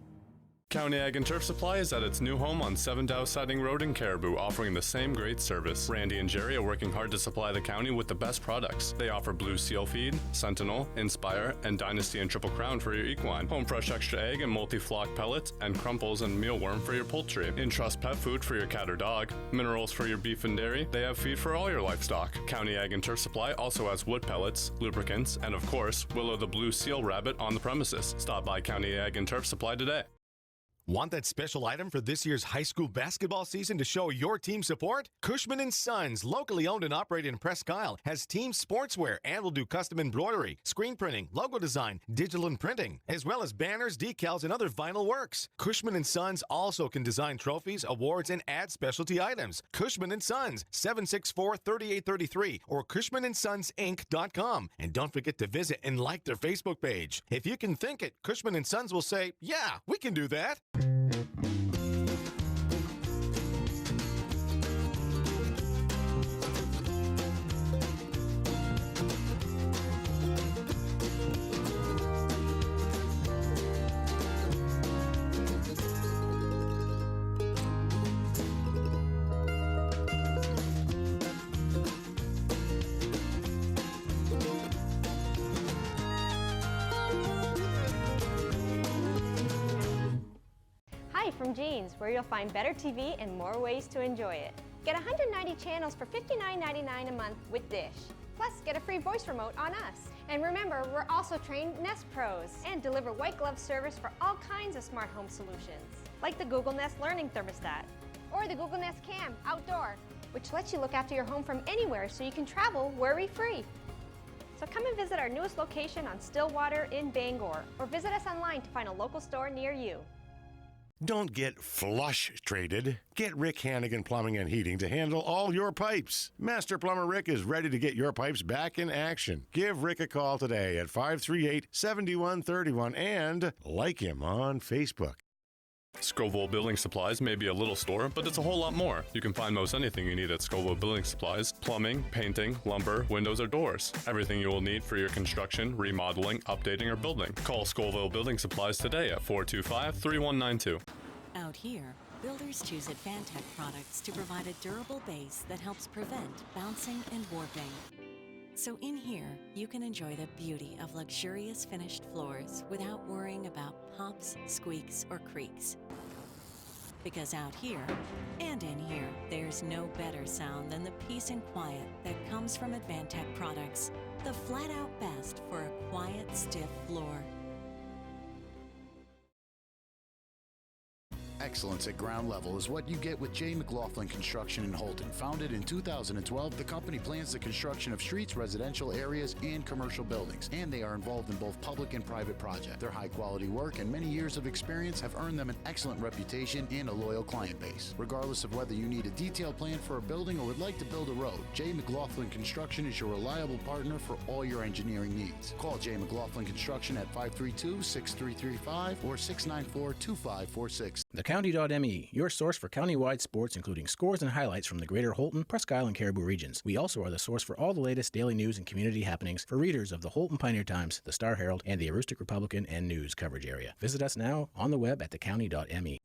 County Ag and Turf Supply is at its new home on 7 Dow Siding Road in Caribou, offering the same great service. Randy and Jerry are working hard to supply the county with the best products. They offer Blue Seal Feed, Sentinel, Inspire, and Dynasty and Triple Crown for your equine, Home Fresh Extra Egg and Multi-Flock Pellets, and Crumples and Mealworm for your poultry, Entrust Pet Food for your cat or dog, Minerals for your beef and dairy. They have feed for all your livestock. County Ag and Turf Supply also has wood pellets, lubricants, and of course, Willow the Blue Seal Rabbit on the premises. Stop by County Ag and Turf Supply today. Want that special item for this year's high school basketball season to show your team support? Cushman & Sons, locally owned and operated in Presque Isle, has team sportswear and will do custom embroidery, screen printing, logo design, digital and printing, as well as banners, decals, and other vinyl works. Cushman & Sons also can design trophies, awards, and add specialty items. Cushman & Sons, 764-3833 or CushmanandSonsInc.com. And don't forget to visit and like their Facebook page. If you can think it, Cushman & Sons will say, yeah, we can do that. From Jeans, where you'll find better TV and more ways to enjoy it. Get 190 channels for $59.99 a month with Dish. Plus, get a free voice remote on us. And remember, we're also trained Nest Pros and deliver white glove service for all kinds of smart home solutions, like the Google Nest Learning Thermostat or the Google Nest Cam Outdoor, which lets you look after your home from anywhere so you can travel worry-free. So come and visit our newest location on Stillwater in Bangor, or visit us online to find a local store near you. Don't get flush-traded. Get Rick Hannigan Plumbing and Heating to handle all your pipes. Master Plumber Rick is ready to get your pipes back in action. Give Rick a call today at 538-7131 and like him on Facebook. Scoville Building Supplies may be a little store, but it's a whole lot more. You can find most anything you need at Scoville Building Supplies: plumbing, painting, lumber, windows, or doors. Everything you will need for your construction, remodeling, updating, or building. Call Scoville Building Supplies today at 425-3192. Out here, builders choose Advantech products to provide a durable base that helps prevent bouncing and warping. So in here, you can enjoy the beauty of luxurious finished floors without worrying about pops, squeaks, or creaks. Because out here, and in here, there's no better sound than the peace and quiet that comes from Advantech products. The flat-out best for a quiet, stiff floor. excellence at ground level is what you get with J. McLaughlin Construction in Holton. Founded in 2012, the company plans the construction of streets, residential areas, and commercial buildings, and they are involved in both public and private projects. Their high-quality work and many years of experience have earned them an excellent reputation and a loyal client base. Regardless of whether you need a detailed plan for a building or would like to build a road, J. McLaughlin Construction is your reliable partner for all your engineering needs. Call J. McLaughlin Construction at 532-6335 or 694-2546. TheCounty.me, your source for countywide sports, including scores and highlights from the greater Holton, Presque Isle, and Caribou regions. We also are the source for all the latest daily news and community happenings for readers of the Holton Pioneer Times, the Star Herald, and the Aroostook Republican and News coverage area. Visit us now on the web at thecounty.me.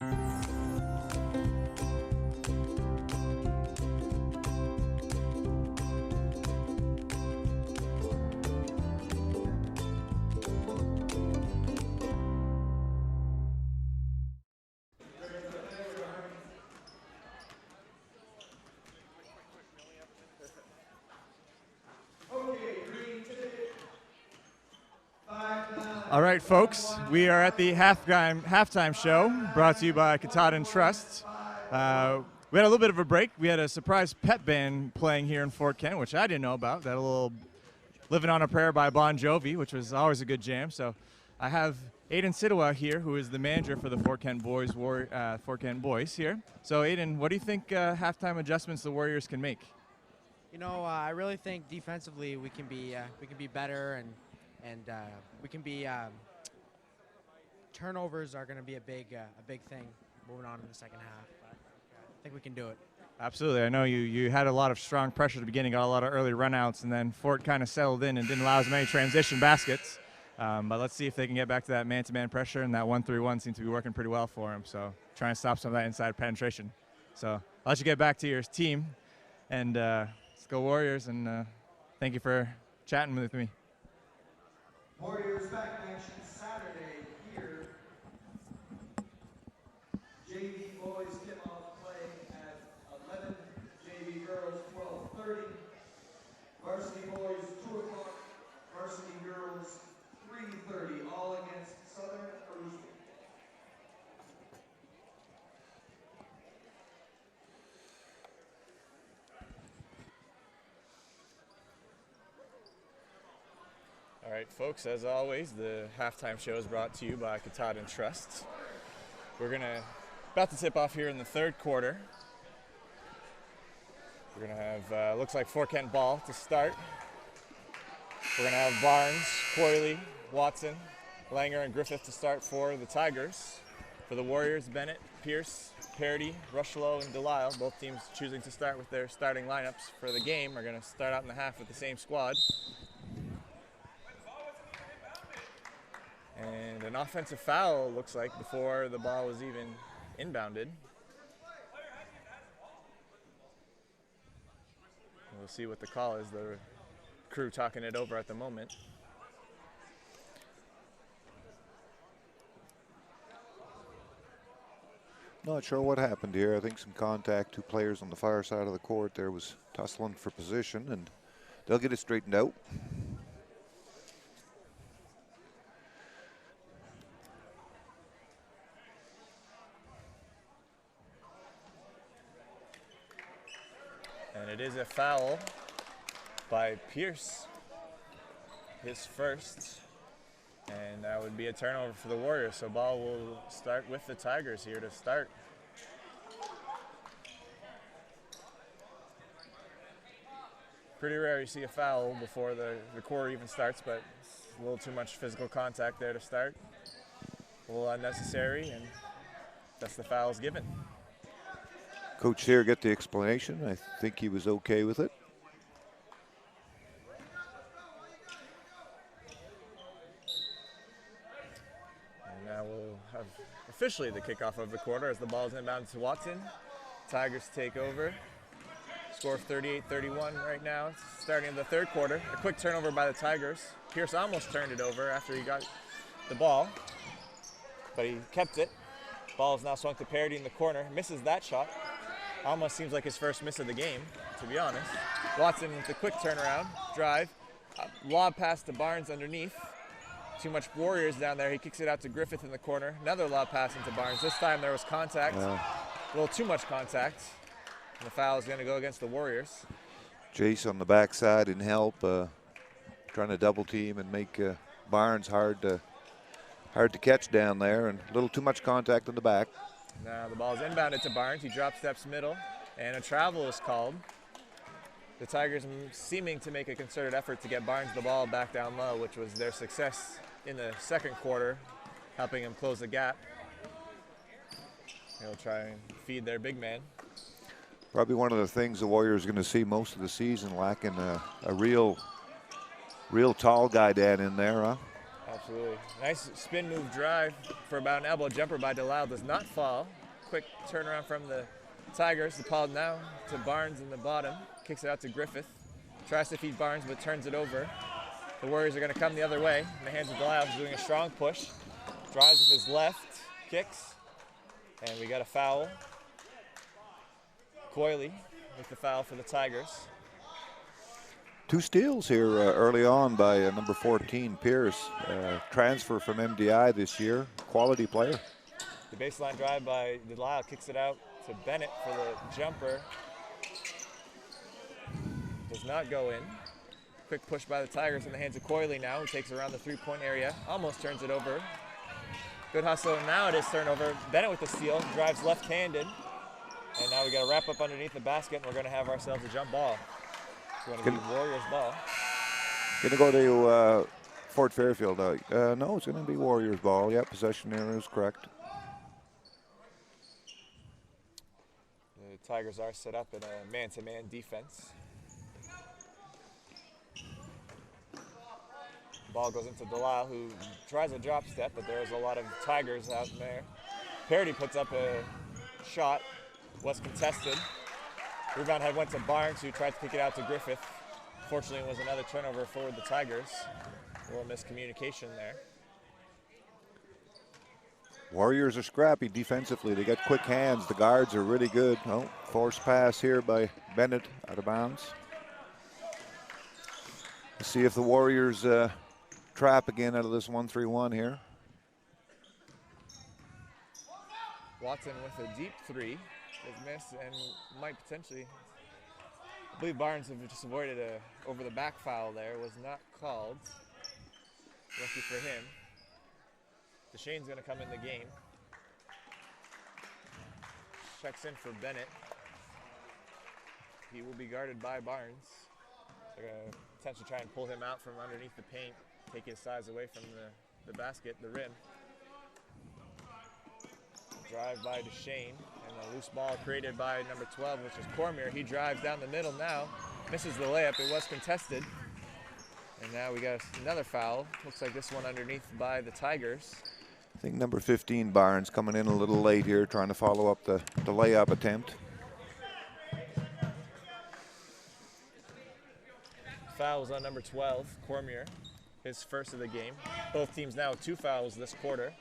All right, folks, we are at the halftime show brought to you by Katahdin Trust. We had a little bit of a break. We had a surprise pep band playing here in Fort Kent, which I didn't know about. That a little Living on a Prayer by Bon Jovi, which was always a good jam. So I have Aiden Sidawa here, who is the manager for the Fort Kent Boys here. So Aiden, what do you think halftime adjustments the Warriors can make? You know, I really think defensively we can be better, and we can be turnovers are going to be a big thing moving on in the second half. But I think we can do it. Absolutely. I know you had a lot of strong pressure at the beginning, got a lot of early runouts, and then Fort kind of settled in and didn't allow as many transition baskets. But let's see if they can get back to that man-to-man pressure, and that 1-3-1 seems to be working pretty well for them. So try and stop some of that inside penetration. So I'll let you get back to your team, and let's go Warriors, and thank you for chatting with me. Warriors back action Saturday here. JV boys tip off play at 11. JV girls 12:30. Varsity boys 2 o'clock. Varsity girls 3:30. All against Southern Aroostook. All right, folks, as always, the halftime show is brought to you by Katahdin Trust. We're about to tip off here in the third quarter. We're going to have, looks like Fort Kent ball to start. We're going to have Barnes, Coyley, Watson, Langer, and Griffith to start for the Tigers. For the Warriors, Bennett, Pierce, Parity, Rushlow, and Delisle, both teams choosing to start with their starting lineups for the game, are going to start out in the half with the same squad. And an offensive foul, looks like, before the ball was even inbounded. We'll see what the call is. The crew talking it over at the moment. Not sure what happened here. I think some contact. Two players on the far side of the court there was tussling for position, and they'll get it straightened out. And it is a foul by Pierce, his first, and that would be a turnover for the Warriors. So ball will start with the Tigers here to start. Pretty rare you see a foul before the quarter even starts, but it's a little too much physical contact there to start. A little unnecessary, and that's the fouls given. Coach here get the explanation. I think he was okay with it. And now we'll have officially the kickoff of the quarter as the ball is inbound to Watson. Tigers take over. Score of 38-31 right now. It's starting in the third quarter. A quick turnover by the Tigers. Pierce almost turned it over after he got the ball, but he kept it. Ball is now swung to Parity in the corner. Misses that shot. Almost seems like his first miss of the game, to be honest. Watson with a quick turnaround, drive, lob pass to Barnes underneath. Too much Warriors down there. He kicks it out to Griffith in the corner. Another lob pass into Barnes. This time there was contact. A little too much contact. And the foul is going to go against the Warriors. Jace on the backside in help, trying to double team and make Barnes hard to catch down there, and a little too much contact on the back. Now the ball is inbounded to Barnes. He drop steps middle, and a travel is called. The Tigers seeming to make a concerted effort to get Barnes the ball back down low, which was their success in the second quarter, helping him close the gap. They'll try and feed their big man. Probably one of the things the Warriors are going to see most of the season, lacking a real tall guy down in there, huh? Absolutely. Nice spin move drive for about an elbow jumper by Delisle. Does not fall. Quick turnaround from the Tigers. The ball now to Barnes in the bottom. Kicks it out to Griffith. Tries to feed Barnes, but turns it over. The Warriors are going to come the other way. In the hands of Delisle, who's doing a strong push. Drives with his left, kicks. And we got a foul. Coyley with the foul for the Tigers. 2 steals here early on by number 14, Pierce. Transfer from MDI this year. Quality player. The baseline drive by Delisle kicks it out to Bennett for the jumper. Does not go in. Quick push by the Tigers in the hands of Coyley now, who takes around the three-point area. Almost turns it over. Good hustle, and now it is turnover. Bennett with the steal, drives left-handed. And now we got to wrap up underneath the basket, and we're going to have ourselves a jump ball. It's going to be Warriors ball. Going to go to Fort Fairfield. No, it's going to be Warriors ball. Yeah, possession there is correct. The Tigers are set up in a man-to-man defense. Ball goes into Delisle, who tries a drop step, but there's a lot of Tigers out in there. Parody puts up a shot, was contested. Rebound head went to Barnes, who tried to kick it out to Griffith. Fortunately, it was another turnover for the Tigers. A little miscommunication there. Warriors are scrappy defensively. They got quick hands. The guards are really good. Oh, forced pass here by Bennett out of bounds. Let's see if the Warriors trap again out of this 1-3-1 here. Watson with a deep three is missed and might potentially, I believe Barnes have just avoided a over the back foul there, was not called. Lucky for him. Deshane's going to come in the game. Checks in for Bennett. He will be guarded by Barnes. They're going to potentially try and pull him out from underneath the paint, take his size away from the basket, the rim. Drive by Deshane, and a loose ball created by number 12, which is Cormier. He drives down the middle now, misses the layup. It was contested. And now we got another foul. Looks like this one underneath by the Tigers. I think number 15, Barnes, coming in a little late here, trying to follow up the layup attempt. Foul was on number 12, Cormier, his first of the game. Both teams now with 2 fouls this quarter.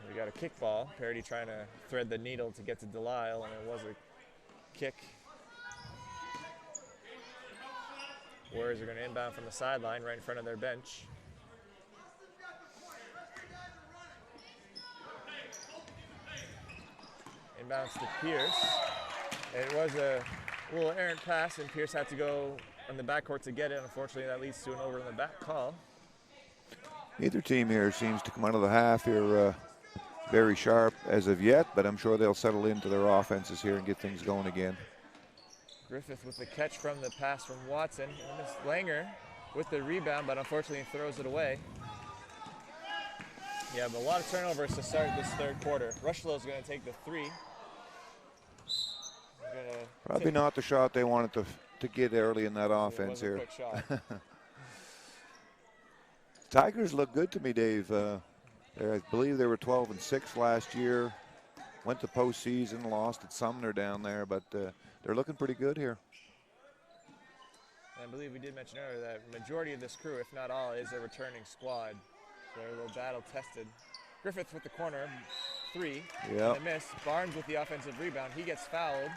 We got a kick ball. Parody trying to thread the needle to get to Delisle, and it was a kick. Warriors are going to inbound from the sideline right in front of their bench. Inbounds to Pierce. It was a little errant pass, and Pierce had to go on the backcourt to get it. Unfortunately, that leads to an over in the back call. Neither team here seems to come out of the half here very sharp as of yet, but I'm sure they'll settle into their offenses here and get things going again. Griffith with the catch from the pass from Watson. And Miss Langer with the rebound, but unfortunately throws it away. Yeah, but a lot of turnovers to start this third quarter. Rushlow's going to take the three. Probably not the shot they wanted to get early in that offense here. It was a quick shot. Tigers look good to me, Dave. I believe they were 12-6 last year. Went to postseason, lost at Sumner down there, but they're looking pretty good here. And I believe we did mention earlier that majority of this crew, if not all, is a returning squad. So they're a little battle tested. Griffith with the corner, three, and a miss. Barnes with the offensive rebound. He gets fouled.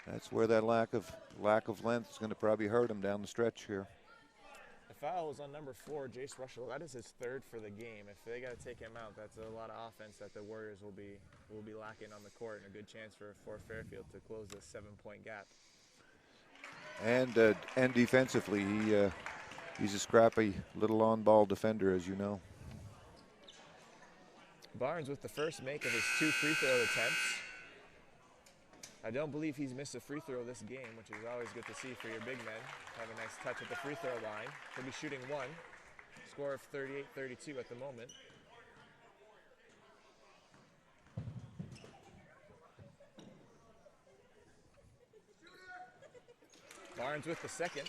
That's where that lack of length is going to probably hurt him down the stretch here. The foul is on number 4, Jace Rushell. That is his 3rd for the game. If they got to take him out, that's a lot of offense that the Warriors will be lacking on the court, and a good chance for Fairfield to close this 7-point gap. And defensively, he's a scrappy little on-ball defender, as you know. Barnes with the first make of his 2 free throw attempts. I don't believe he's missed a free throw this game, which is always good to see for your big men. Have a nice touch at the free throw line. He'll be shooting 1. Score of 38-32 at the moment. Barnes with the second.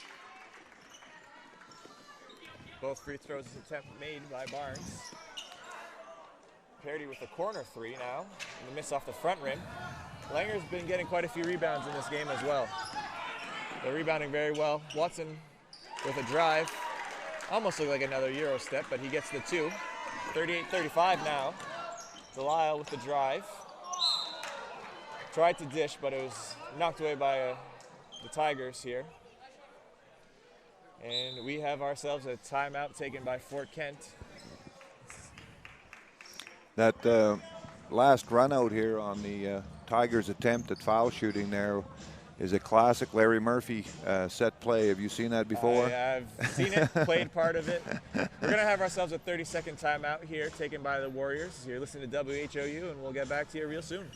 Both free throws attempt made by Barnes. Parity with the corner 3 now. And the miss off the front rim. Langer's been getting quite a few rebounds in this game as well. They're rebounding very well. Watson with a drive. Almost looked like another Euro step, but he gets the 2. 38-35 now. Delisle with the drive. Tried to dish, but it was knocked away by the Tigers here. And we have ourselves a timeout taken by Fort Kent. That last run out here on the Tigers' attempt at foul shooting there is a classic Larry Murphy set play. Have you seen that before? I've seen it, played part of it. We're going to have ourselves a 30-second timeout here taken by the Warriors. You're listening to WHOU, and we'll get back to you real soon.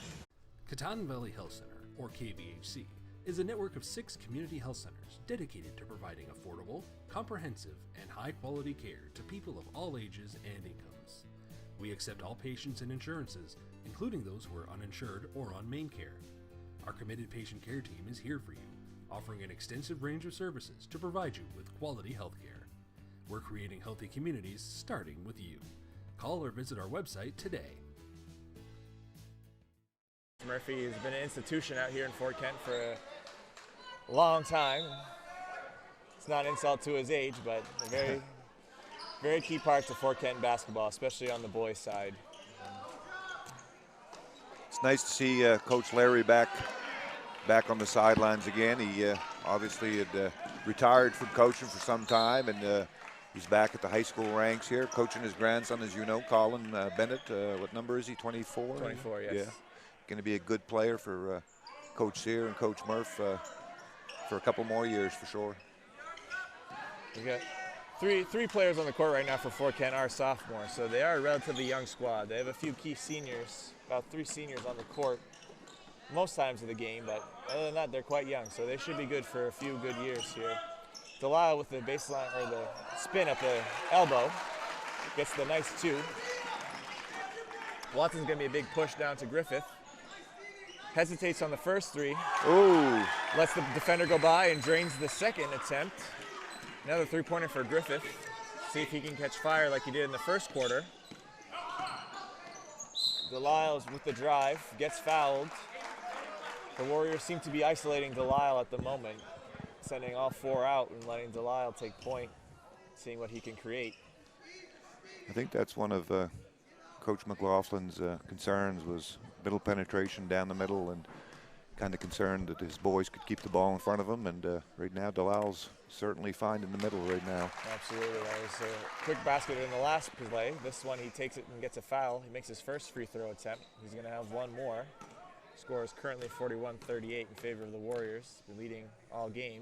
Katahdin Valley Health Center, or KVHC, is a network of 6 community health centers dedicated to providing affordable, comprehensive, and high-quality care to people of all ages and incomes. We accept all patients and insurances, including those who are uninsured or on main care. Our committed patient care team is here for you, offering an extensive range of services to provide you with quality health care. We're creating healthy communities starting with you. Call or visit our website today. Murphy has been an institution out here in Fort Kent for a long time. It's not an insult to his age, but a very, very key part to Fort Kent basketball, especially on the boys' side. It's nice to see Coach Larry back on the sidelines again. He obviously had retired from coaching for some time, and he's back at the high school ranks here, coaching his grandson, as you know, Colin Bennett. What number is he, 24? 24, yes. Yeah. Going to be a good player for Coach Sear and Coach Murph for a couple more years for sure. We got three players on the court right now for Fort Kent are sophomores, so they are a relatively young squad. They have a few key seniors, about 3 seniors on the court most times of the game, but other than that, they're quite young, so they should be good for a few good years here. Delisle with the baseline, or the spin at the elbow, gets the nice 2. Watson's going to be a big push down to Griffith. Hesitates on the first 3. Ooh. Lets the defender go by and drains the second attempt. Another 3-pointer for Griffith. See if he can catch fire like he did in the first quarter. Delisle's with the drive, gets fouled. The Warriors seem to be isolating Delisle at the moment, sending all 4 out and letting Delisle take point, seeing what he can create. I think that's one of Coach McLaughlin's concerns, was middle penetration down the middle, and kind of concerned that his boys could keep the ball in front of him. And right now, Delisle's certainly fine in the middle right now. Absolutely. That was a quick basket in the last play. This one, he takes it and gets a foul. He makes his first free throw attempt. He's going to have 1 more. Score is currently 41-38 in favor of the Warriors, leading all game.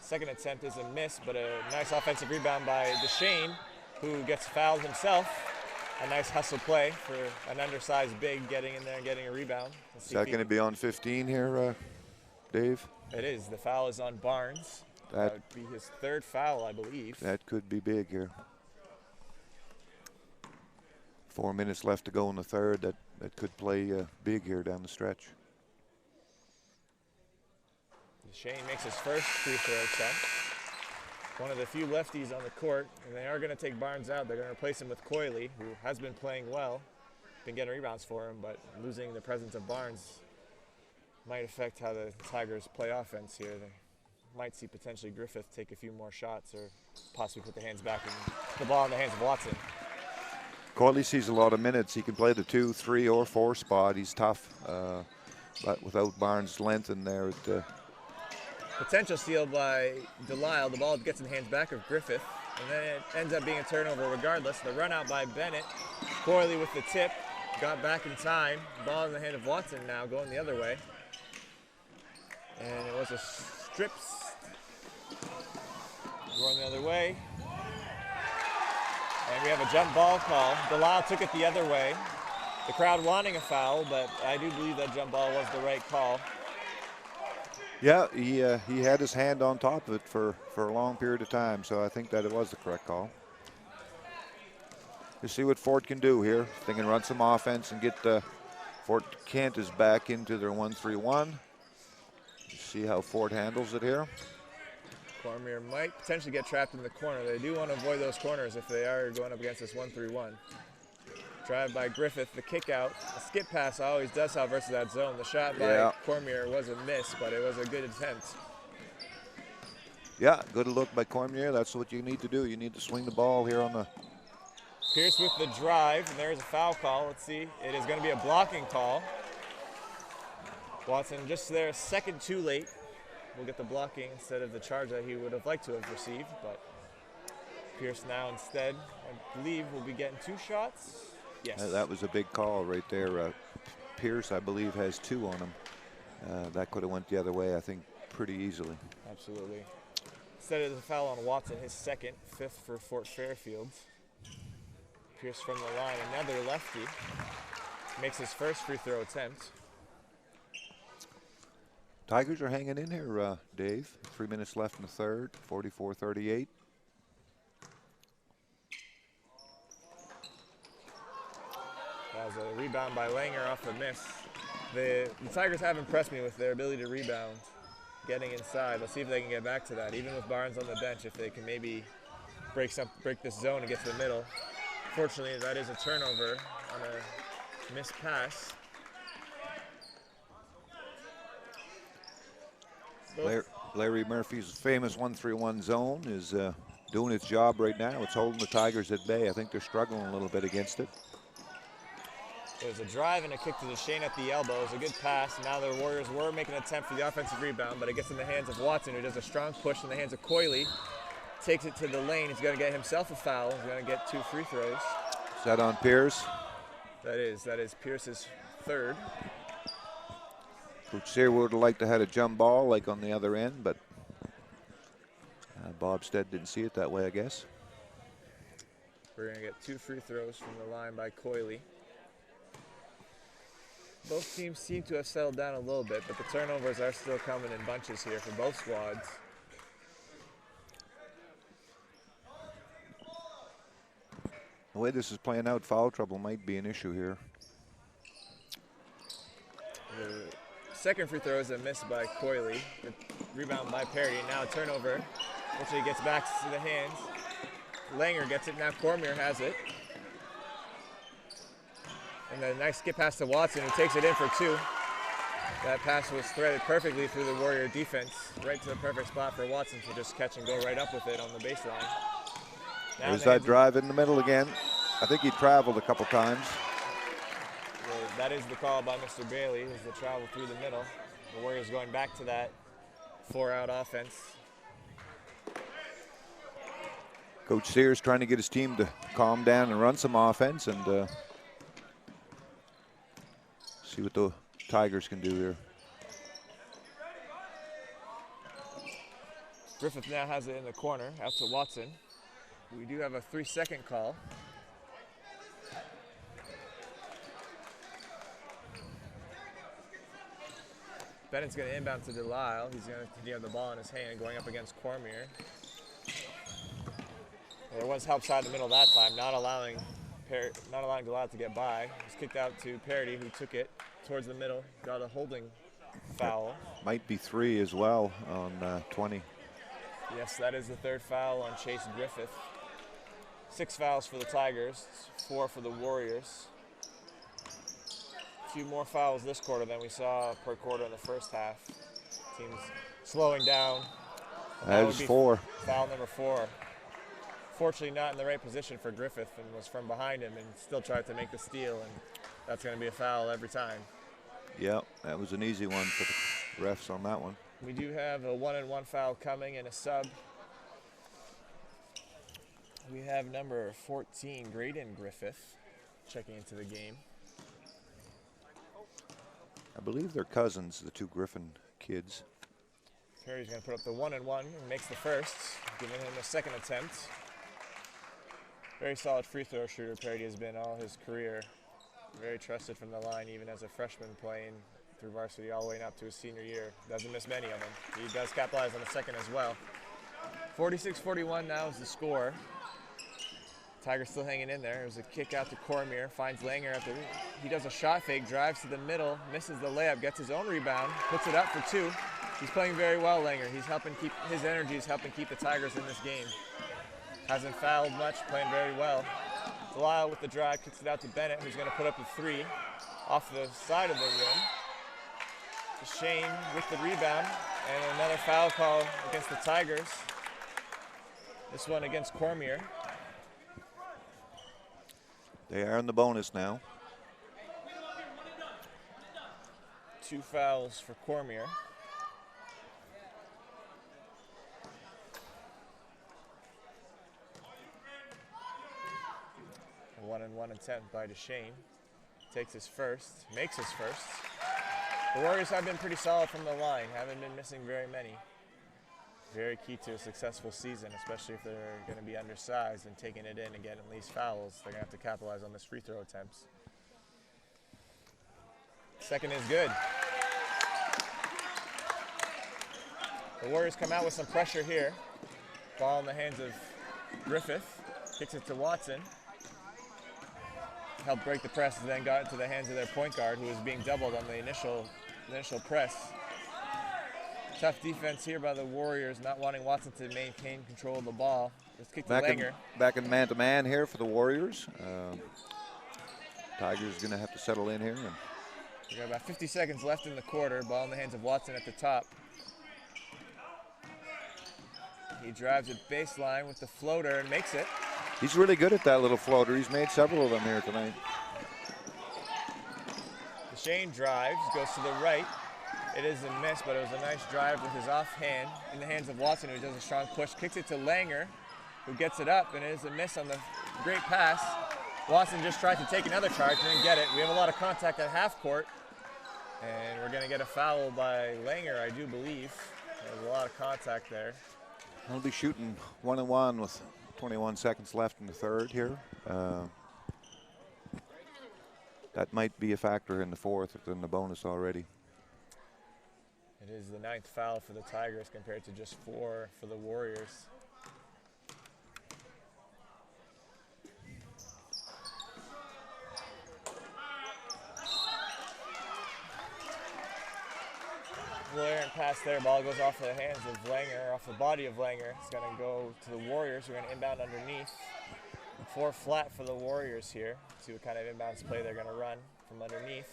Second attempt is a miss, but a nice offensive rebound by Deshane, who gets fouled himself. A nice hustle play for an undersized big, getting in there and getting a rebound. Is that going to be on 15 here, Dave? It is. The foul is on Barnes. That would be his 3rd foul, I believe. That could be big here. 4 minutes left to go in the third. That could play big here down the stretch. Shane makes his first free throw attempt. One of the few lefties on the court, and they are going to take Barnes out. They're going to replace him with Coyley, who has been playing well, been getting rebounds for him, but losing the presence of Barnes might affect how the Tigers play offense here. They might see potentially Griffith take a few more shots, or possibly put the ball in the hands of Watson. Coyley sees a lot of minutes. He can play the 2, 3, or 4 spot. He's tough. but without Barnes' length in there, it Potential steal by Delisle. The ball gets in the hands back of Griffith, and then it ends up being a turnover regardless. The run out by Bennett. Corley with the tip. Got back in time. Ball in the hand of Watson now, going the other way. And it was a strip going the other way. And we have a jump ball call. Delisle took it the other way. The crowd wanting a foul, but I do believe that jump ball was the right call. Yeah, he had his hand on top of it for a long period of time, so I think that it was the correct call. You see what Fort can do here. They can run some offense and get Fort Kent is back into their 1-3-1. See how Fort handles it here. Cormier might potentially get trapped in the corner. They do want to avoid those corners if they are going up against this 1-3-1. Drive by Griffith, the kick out. A skip pass always does help versus that zone. The shot by Cormier was a miss, but it was a good attempt. Yeah, good look by Cormier. That's what you need to do. You need to swing the ball here on the... Pierce with the drive, and there's a foul call. Let's see. It is going to be a blocking call. Watson just there a second too late. We'll get the blocking instead of the charge that he would have liked to have received, but Pierce now instead, I believe, will be getting 2 shots. Yes. That was a big call right there. Pierce, I believe, has 2 on him. That could have went the other way, I think, pretty easily. Absolutely. Instead of the foul on Watson, his second, 5th for Fort Fairfield. Pierce from the line, another lefty. Makes his first free throw attempt. Tigers are hanging in here, Dave. 3 minutes left in the third, 44-38. That was a rebound by Langer off the miss. The Tigers have impressed me with their ability to rebound, getting inside. Let's see if they can get back to that. Even with Barnes on the bench, if they can maybe break this zone and get to the middle. Fortunately, that is a turnover on a missed pass. Larry Murphy's famous 1-3-1 zone is doing its job right now. It's holding the Tigers at bay. I think they're struggling a little bit against it. There's a drive and a kick to Duchesne at the elbow. It's a good pass. Now the Warriors were making an attempt for the offensive rebound, but it gets in the hands of Watson, who does a strong push in the hands of Coyley. Takes it to the lane. He's going to get himself a foul. He's going to get 2 free throws. Is that on Pierce? That is Pierce's third. Coach Sear would have liked to have a jump ball like on the other end, but Bob Stead didn't see it that way, I guess. We're going to get 2 free throws from the line by Coyley. Both teams seem to have settled down a little bit, but the turnovers are still coming in bunches here for both squads. The way this is playing out, foul trouble might be an issue here. The second free throw is a miss by Coyley. The rebound by Parody. Now a turnover, which he gets back to the hands. Langer gets it. Now Cormier has it. And then a nice skip pass to Watson, who takes it in for 2. That pass was threaded perfectly through the Warrior defense, right to the perfect spot for Watson to just catch and go right up with it on the baseline. Now there's that drive in the middle again. I think he traveled a couple times. That is the call by Mr. Bailey, is the travel through the middle. The Warriors going back to that 4-out offense. Coach Sears trying to get his team to calm down and run some offense and see what the Tigers can do here. Griffith now has it in the corner, out to Watson. We do have a 3-second call. Bennett's going to inbound to Delisle. He's going to have the ball in his hand, going up against Cormier. There was help side in the middle that time, not allowing Delisle to get by. It was kicked out to Parody, who took it towards the middle, got a holding foul. Might be 3 as well on 20. Yes, that is the 3rd foul on Chase Griffith. 6 fouls for the Tigers, 4 for the Warriors. A few more fouls this quarter than we saw per quarter in the first half. Teams slowing down. That is 4. Foul number 4. Fortunately not in the right position for Griffith, and was from behind him and still tried to make the steal, and that's going to be a foul every time. Yeah, that was an easy one for the refs on that one. We do have a 1-and-1 foul coming and a sub. We have number 14, Graydon Griffith, checking into the game. I believe they're cousins, the two Griffin kids. Perry's going to put up the 1-and-1 and makes the first, giving him a second attempt. Very solid free throw shooter Perry has been all his career. Very trusted from the line, even as a freshman playing through varsity all the way up to his senior year. Doesn't miss many of them. He does capitalize on the second as well. 46-41 now is the score. Tigers still hanging in there. There's a kick out to Cormier, finds Langer at the, he does a shot fake, drives to the middle, misses the layup, gets his own rebound, puts it up for two. He's playing very well, Langer. He's helping keep, his energy is helping keep the Tigers in this game. Hasn't fouled much, playing very well. Delisle with the drive, kicks it out to Bennett, who's gonna put up a three off the side of the rim. Shane with the rebound, and another foul call against the Tigers. This one against Cormier. They are in the bonus now. 2 fouls for Cormier. A 1-and-1 attempt by DeShane. Takes his first, makes his first. The Warriors have been pretty solid from the line, haven't been missing very many. Very key to a successful season, especially if they're going to be undersized and taking it in again at least fouls. They're going to have to capitalize on this free throw attempts. Second is good. The Warriors come out with some pressure here. Ball in the hands of Griffith. Kicks it to Watson. Helped break the press and then got into the hands of their point guard, who was being doubled on the initial press. Tough defense here by the Warriors, not wanting Watson to maintain control of the ball. Let's kick to Langer. Back in man-to-man here for the Warriors. Tigers going to have to settle in here. We got about 50 seconds left in the quarter. Ball in the hands of Watson at the top. He drives it baseline with the floater and makes it. He's really good at that little floater. He's made several of them here tonight. DeShane drives, goes to the right. It is a miss, but it was a nice drive with his offhand in the hands of Watson, who does a strong push. Kicks it to Langer, who gets it up, and it is a miss on the great pass. Watson just tried to take another charge, didn't get it. We have a lot of contact at half court, and we're going to get a foul by Langer, I do believe. There's a lot of contact there. He'll be shooting 1-and-1 with 21 seconds left in the third here. That might be a factor in the fourth, in the bonus already. It is the 9th foul for the Tigers compared to just 4 for the Warriors. Little errant pass there, ball goes off the hands of Langer, off the body of Langer. It's going to go to the Warriors, who are going to inbound underneath. 4 flat for the Warriors here. See what kind of inbounds play they're going to run from underneath.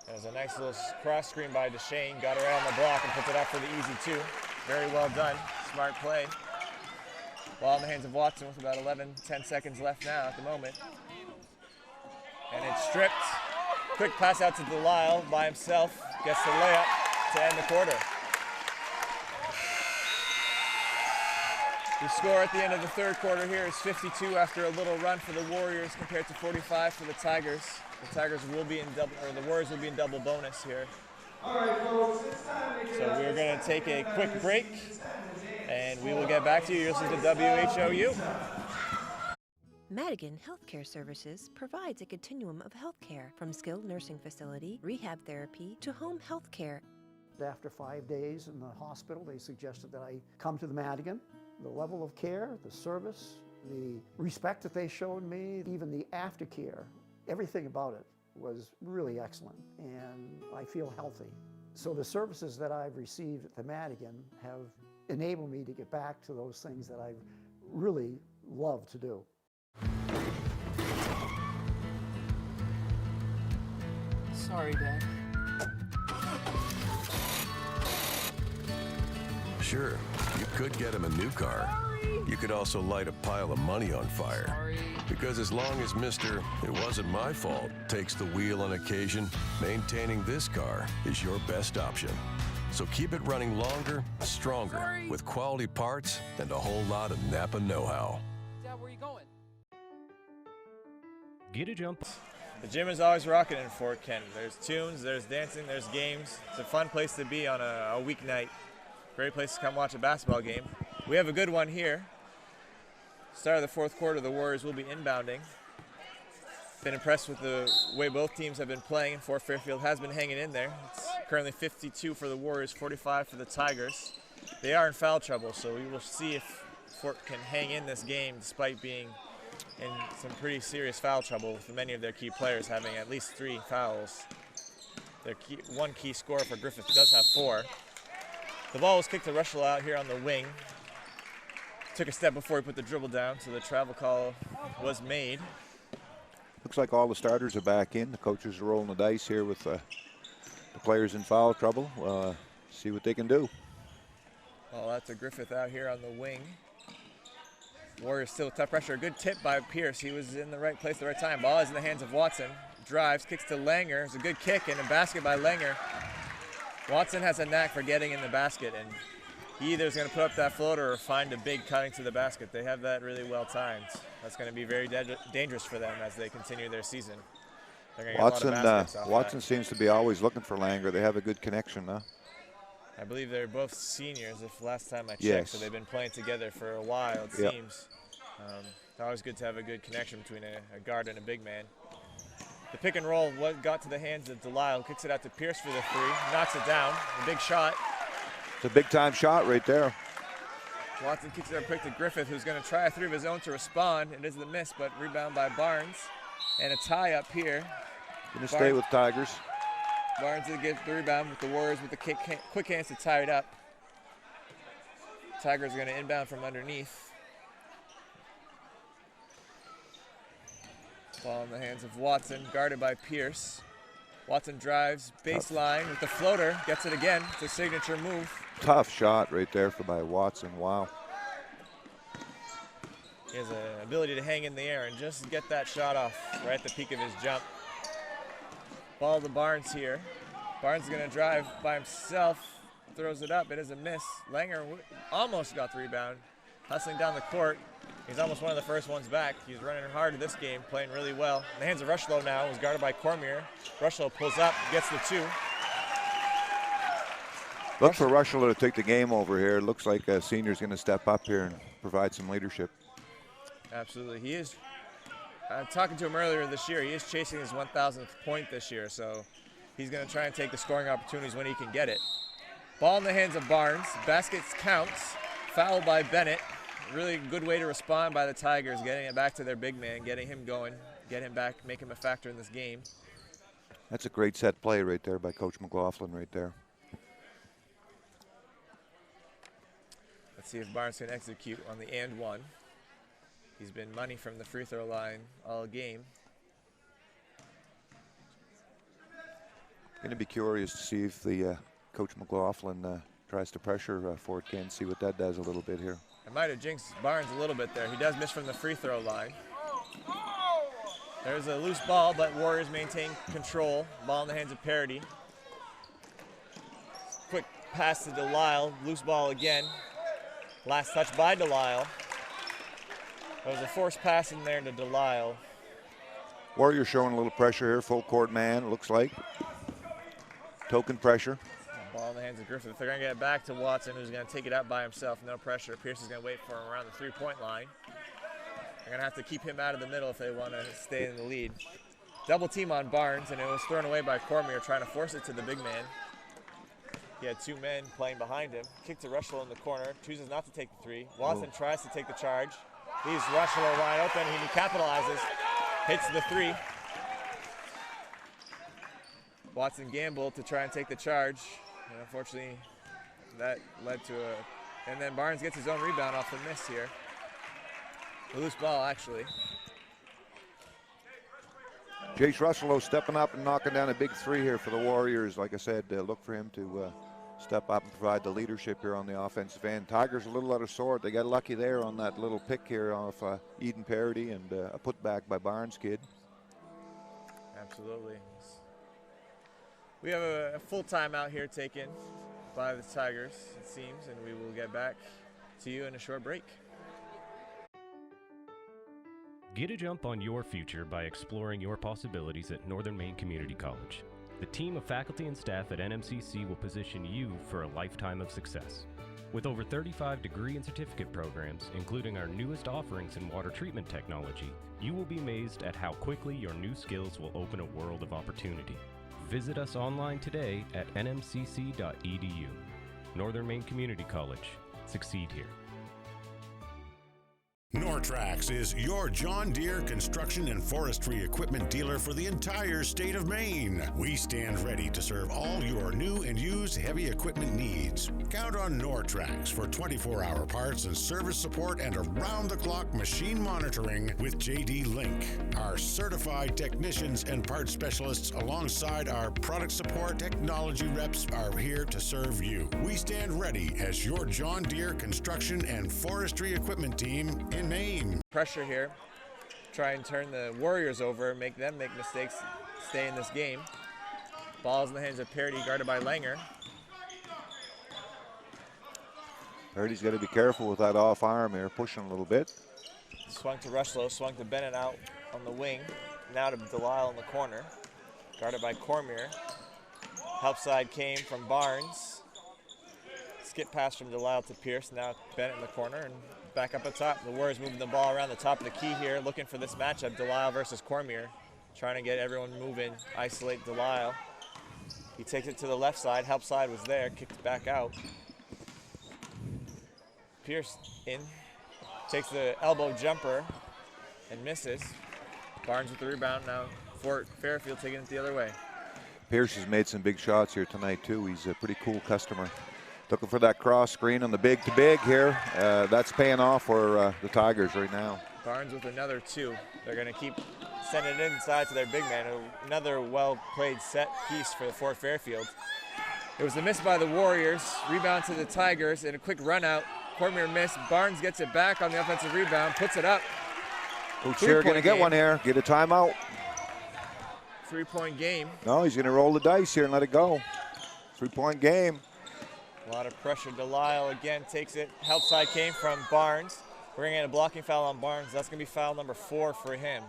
There's a nice little cross screen by DeShane, got around the block and puts it up for the easy 2. Very well done, smart play. Ball in the hands of Watson with about 10 seconds left now at the moment. And it's stripped. Quick pass out to Delisle by himself, gets the layup to end the quarter. The score at the end of the third quarter here is 52 after a little run for the Warriors compared to 45 for the Tigers. The Tigers will be in double, or the Warriors will be in double bonus here. All right, folks, it's time to So we're going to take a quick break, and we will get back to you. This is the WHOU. Madigan Healthcare Services provides a continuum of healthcare, from skilled nursing facility, rehab therapy, to home healthcare. After 5 days in the hospital, they suggested that I come to the Madigan. The level of care, the service, the respect that they showed me, even the aftercare, everything about it was really excellent, and I feel healthy. So the services that I've received at the Madigan have enabled me to get back to those things that I really love to do. Sorry, Dad. Sure, you could get him a new car. You could also light a pile of money on fire. Because as long as Mr. It wasn't my fault takes the wheel on occasion, maintaining this car is your best option. So keep it running longer, stronger, with quality parts and a whole lot of Napa know-how. Dad, where are you going? Get a jump. The gym is always rocking in Fort Kent. There's tunes, there's dancing, there's games. It's a fun place to be on a weeknight. Great place to come watch a basketball game. We have a good one here. Start of the fourth quarter, the Warriors will be inbounding. Been impressed with the way both teams have been playing. Fort Fairfield has been hanging in there. It's currently 52 for the Warriors, 45 for the Tigers. They are in foul trouble, so we will see if Fort can hang in this game despite being in some pretty serious foul trouble with many of their key players having at least 3 fouls. Their one key scorer for Griffith does have 4. The ball was kicked to Rushell out here on the wing. Took a step before he put the dribble down, so the travel call was made. Looks like all the starters are back in. The coaches are rolling the dice here with the players in foul trouble. See what they can do. Well, that's a Griffith out here on the wing. Warriors still tough pressure. A good tip by Pierce. He was in the right place at the right time. Ball is in the hands of Watson. Drives, kicks to Langer. It's a good kick and a basket by Langer. Watson has a knack for getting in the basket, and he either is going to put up that floater or find a big cutting to the basket. They have that really well timed. That's going to be very dangerous for them as they continue their season. They're going to get a lot of baskets off Watson that. seems to be always looking for Langer. They have a good connection, huh? I believe they're both seniors, if last time I checked, Yes. so they've been playing together for a while, it Yep. seems. It's always good to have a good connection between a guard and a big man. The pick and roll got to the hands of Delisle, kicks it out to Pierce for the 3, knocks it down, a big shot. It's a big-time shot right there. Watson kicks it up quick to Griffith, who's going to try a 3 of his own to respond. It is the miss, but rebound by Barnes. And a tie up here. Going to stay with Tigers. Barnes did get the rebound with the Warriors with the quick hands to tie it up. Tigers are going to inbound from underneath. Ball in the hands of Watson, guarded by Pierce. Watson drives baseline with the floater, gets it again. It's a signature move. Tough shot right there by Watson. Wow. He has an ability to hang in the air and just get that shot off right at the peak of his jump. Ball to Barnes here. Barnes is going to drive by himself, throws it up. It is a miss. Langer almost got the rebound, hustling down the court. He's almost one of the first ones back. He's running hard in this game, playing really well. In the hands of Rushlow now, was guarded by Cormier. Rushlow pulls up, gets the 2. Look for Rushell to take the game over here. It looks like a senior's going to step up here and provide some leadership. Absolutely. He is, talking to him earlier this year, he is chasing his 1,000th point this year, so he's going to try and take the scoring opportunities when he can get it. Ball in the hands of Barnes. Baskets counts. Foul by Bennett. Really good way to respond by the Tigers, getting it back to their big man, getting him going, get him back, make him a factor in this game. That's a great set play right there by Coach McLaughlin right there. Let's see if Barnes can execute on the and 1. He's been money from the free throw line all game. Going to be curious to see if the Coach McLaughlin tries to pressure Fort Kent, see what that does a little bit here. I might have jinxed Barnes a little bit there. He does miss from the free throw line. There's a loose ball, but Warriors maintain control. Ball in the hands of Parody. Quick pass to Delisle. Loose ball again. Last touch by Delisle. There was a forced pass in there to Delisle. Warriors showing a little pressure here. Full court man, it looks like. Token pressure. Ball in the hands of Griffith. They're going to get it back to Watson, who's going to take it out by himself. No pressure. Pierce is going to wait for him around the three-point line. They're going to have to keep him out of the middle if they want to stay in the lead. Double team on Barnes, and it was thrown away by Cormier, trying to force it to the big man. He had 2 men playing behind him. Kick to Rushlow in the corner. Chooses not to take the 3. Watson tries to take the charge. Leaves Rushlow wide open. He capitalizes. Hits the 3. Watson gambled to try and take the charge. And unfortunately, that led to a... And then Barnes gets his own rebound off the miss here. A loose ball, actually. Jace Russell stepping up and knocking down a big 3 here for the Warriors. Like I said, look for him to step up and provide the leadership here on the offensive end. Tigers a little out of sort. They got lucky there on that little pick here off Eden Parody and a putback by Barnes kid. Absolutely. We have a full timeout here taken by the Tigers, it seems, and we will get back to you in a short break. Get a jump on your future by exploring your possibilities at Northern Maine Community College. The team of faculty and staff at NMCC will position you for a lifetime of success. With over 35 degree and certificate programs, including our newest offerings in water treatment technology, you will be amazed at how quickly your new skills will open a world of opportunity. Visit us online today at nmcc.edu. Northern Maine Community College. Succeed here. Nortrax is your John Deere construction and forestry equipment dealer for the entire state of Maine. We stand ready to serve all your new and used heavy equipment needs. Count on Nortrax for 24-hour parts and service support and around-the-clock machine monitoring with JD Link. Our certified technicians and parts specialists alongside our product support technology reps are here to serve you. We stand ready as your John Deere construction and forestry equipment team in Maine. Pressure here. Try and turn the Warriors over, make them make mistakes, stay in this game. Ball's in the hands of Parody, guarded by Langer. Parody's got to be careful with that off arm here, pushing a little bit. Swung to Rushlow, swung to Bennett out on the wing. Now to Delisle in the corner, guarded by Cormier. Help side came from Barnes. Skip pass from Delisle to Pierce. Now Bennett in the corner and back up at top. The Warriors moving the ball around the top of the key here, looking for this matchup, Delisle versus Cormier. Trying to get everyone moving, isolate Delisle. He takes it to the left side. Help side was there, kicked it back out. Pierce in, takes the elbow jumper and misses. Barnes with the rebound now. Fort Fairfield taking it the other way. Pierce has made some big shots here tonight too. He's a pretty cool customer. Looking for that cross screen on the big to big here. That's paying off for the Tigers right now. Barnes with another two. They're going to keep sending it inside to their big man. Another well-played set piece for the Fort Fairfield. It was a miss by the Warriors. Rebound to the Tigers and a quick run out. Cormier missed. Barnes gets it back on the offensive rebound, puts it up. Coach Shearer going to get one here. Get a timeout. 3-point game. No, he's going to roll the dice here and let it go. 3-point game. A lot of pressure. Delisle again takes it. Help side came from Barnes. Bringing in a blocking foul on Barnes. That's going to be foul number 4 for him.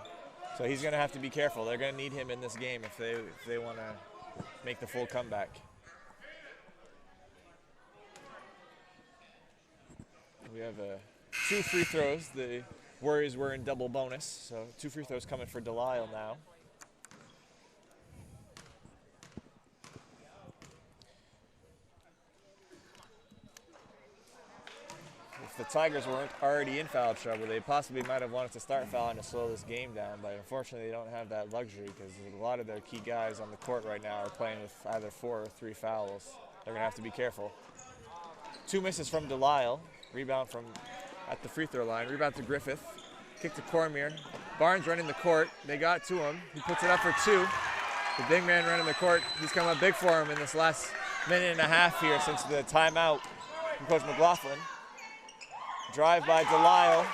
So he's going to have to be careful. They're going to need him in this game if they want to make the full comeback. We have 2 free throws. The Warriors were in double bonus, so 2 free throws coming for Delisle now. If the Tigers weren't already in foul trouble, they possibly might have wanted to start fouling to slow this game down, but unfortunately they don't have that luxury because a lot of their key guys on the court right now are playing with either 4 or 3 fouls. They're going to have to be careful. 2 misses from Delisle. Rebound from at the free throw line. Rebound to Griffith. Kick to Cormier. Barnes running the court. They got to him. He puts it up for 2. The big man running the court. He's come up big for him in this last minute and a half here since the timeout from Coach McLaughlin. Drive by Delisle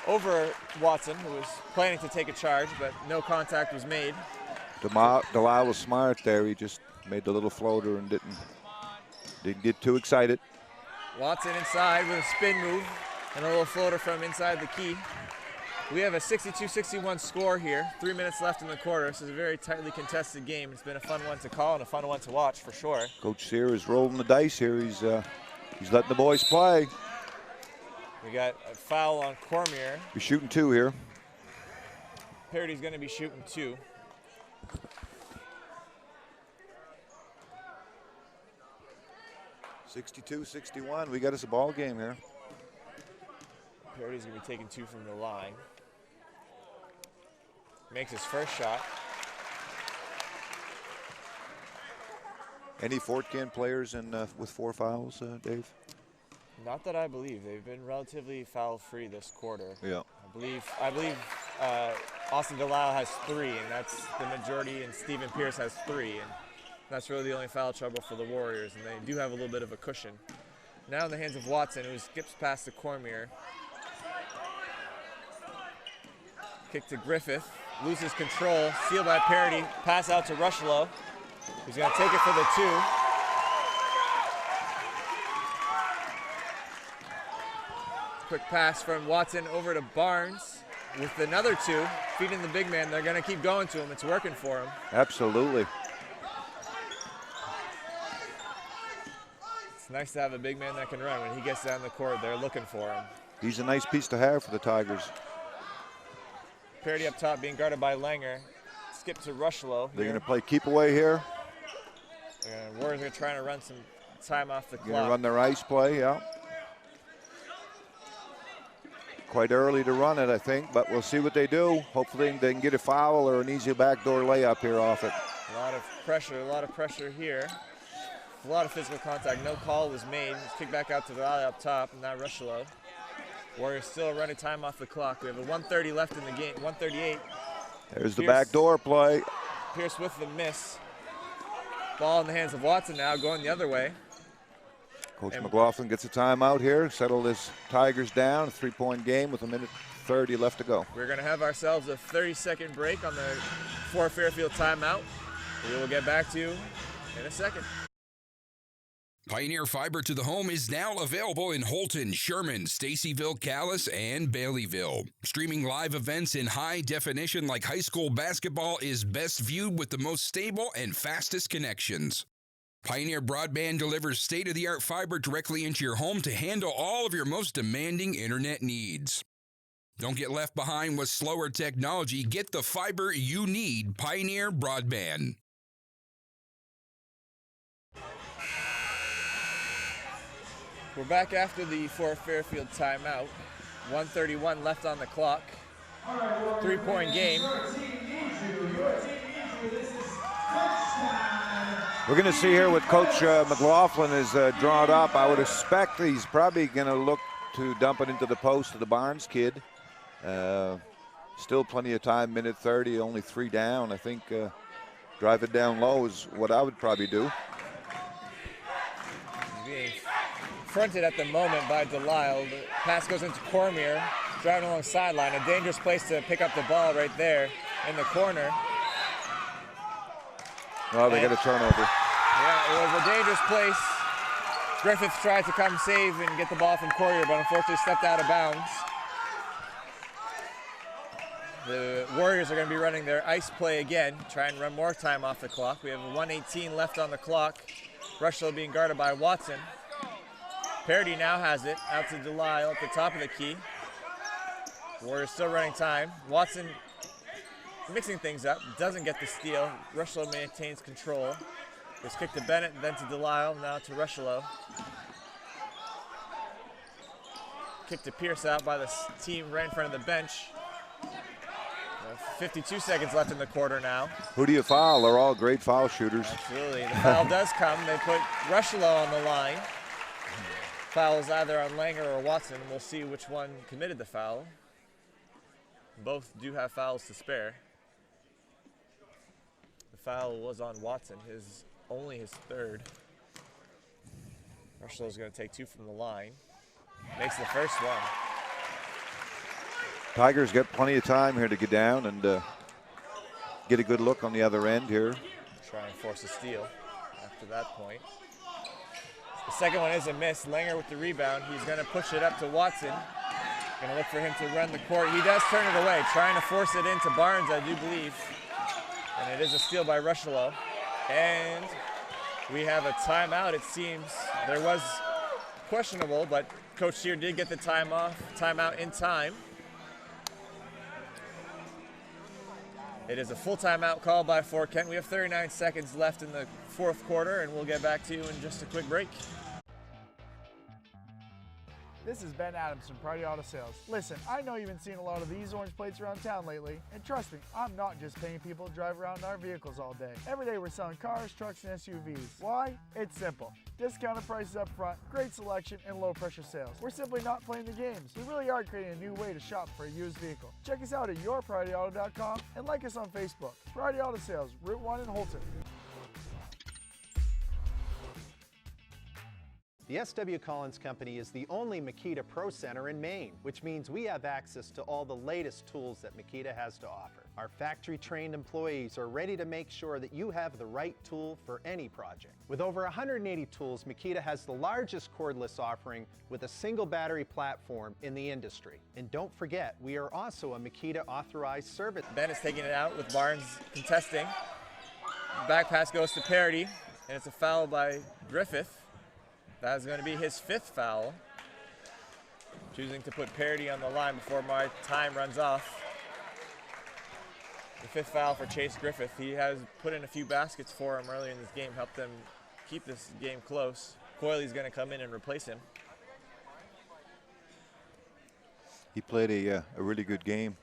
over Watson, who was planning to take a charge, but no contact was made. Delisle was smart there. He just made the little floater and didn't get too excited. Watson inside with a spin move and a little floater from inside the key. We have a 62-61 score here. 3 minutes left in the quarter. This is a very tightly contested game. It's been a fun one to call and a fun one to watch for sure. Coach Sear is rolling the dice here. He's letting the boys play. We got a foul on Cormier. He's shooting 2 here. Parody's going to be shooting 2. (62-61). We got us a ball game here. Parody's going to be taking 2 from the line. Makes his first shot. Any Fort Kent players with 4 fouls, Dave? Not that I believe. They've been relatively foul-free this quarter. Yeah. I believe Austin Delisle has 3, and that's the majority, and Stephen Pierce has 3. And That's really the only foul trouble for the Warriors, and they do have a little bit of a cushion. Now in the hands of Watson, who skips past to Cormier. Kick to Griffith, loses control, sealed by Parody, pass out to Rushlow, who's going to take it for the 2. Quick pass from Watson over to Barnes with another 2, feeding the big man. They're going to keep going to him. It's working for him. Absolutely. It's nice to have a big man that can run. When he gets down the court, they're looking for him. He's a nice piece to have for the Tigers. Parody up top being guarded by Langer. Skip to Rushlow. They're going to play keep away here. Warriors are trying to run some time off the Going to clock. run their ice play, yeah. Quite early to run it, I think, but we'll see what they do. Hopefully they can get a foul or an easy backdoor layup here off it. A lot of pressure here. A lot of physical contact. No call was made. It's kicked back out to the alley up top, and now Rushlow. Warriors still running time off the clock. We have a 1:30 left in the game, 1:38. There's the backdoor play. Pierce with the miss. Ball in the hands of Watson now, going the other way. Coach McLaughlin gets a timeout here, settle this Tigers down, a 3-point game with 1:30 left to go. We're going to have ourselves a 30-second break on the Fairfield timeout. We will get back to you in a second. Pioneer Fiber to the Home is now available in Holton, Sherman, Stacyville, Calais, and Baileyville. Streaming live events in high definition like high school basketball is best viewed with the most stable and fastest connections. Pioneer Broadband delivers state-of-the-art fiber directly into your home to handle all of your most demanding internet needs. Don't get left behind with slower technology. Get the fiber you need, Pioneer Broadband. We're back after the Fairfield timeout. 1:31 left on the clock. 3-point game. We're going to see here what Coach McLaughlin has drawn up. I would expect he's probably going to look to dump it into the post of the Barnes kid. Still plenty of time, minute 30, only 3 down. I think drive it down low is what I would probably do. Being fronted at the moment by Delisle. The pass goes into Cormier, driving along sideline. A dangerous place to pick up the ball right there in the corner. Well, they get a turnover. Yeah, it was a dangerous place. Griffith tried to come save and get the ball from Cormier, but unfortunately stepped out of bounds. The Warriors are going to be running their ice play again, try and run more time off the clock. We have 1:18 left on the clock. Rushlow being guarded by Watson. Parody now has it, out to Delisle at the top of the key. Warriors still running time. Watson mixing things up, doesn't get the steal. Rushlow maintains control. It's kicked to Bennett, then to Delisle, now to Rushlow. Kick to Pierce out by the team right in front of the bench. 52 seconds left in the quarter now. Who do you foul? They're all great foul shooters. Absolutely. The foul does come. They put Rushlow on the line. Foul is either on Langer or Watson. We'll see which one committed the foul. Both do have fouls to spare. The foul was on Watson, only his third. Rushlow is going to take 2 from the line. Makes the first one. Tigers get plenty of time here to get down and get a good look on the other end here. Try and force a steal after that point. The second one is a miss. Langer with the rebound. He's going to push it up to Watson. Going to look for him to run the court. He does turn it away, trying to force it into Barnes, I do believe. And it is a steal by Rushlow. And we have a timeout, it seems. There was questionable, but Coach Shear did get the timeout in time. It is a full timeout called by Fort Kent. We have 39 seconds left in the fourth quarter, and we'll get back to you in just a quick break. This is Ben Adams from Priority Auto Sales. Listen, I know you've been seeing a lot of these orange plates around town lately, and trust me, I'm not just paying people to drive around in our vehicles all day. Every day we're selling cars, trucks, and SUVs. Why? It's simple. Discounted prices up front, great selection, and low pressure sales. We're simply not playing the games. We really are creating a new way to shop for a used vehicle. Check us out at yourpriorityauto.com and like us on Facebook. Priority Auto Sales, Route 1 in Holton. The S.W. Collins Company is the only Makita Pro Center in Maine, which means we have access to all the latest tools that Makita has to offer. Our factory-trained employees are ready to make sure that you have the right tool for any project. With over 180 tools, Makita has the largest cordless offering with a single battery platform in the industry. And don't forget, we are also a Makita authorized service. Ben is taking it out with Barnes contesting. Back pass goes to Parody, and it's a foul by Griffith. That is going to be his 5th foul. Choosing to put Parody on the line before my time runs off. The 5th foul for Chase Griffith. He has put in a few baskets for him earlier in this game, helped them keep this game close. Coyley's going to come in and replace him. He played a really good game.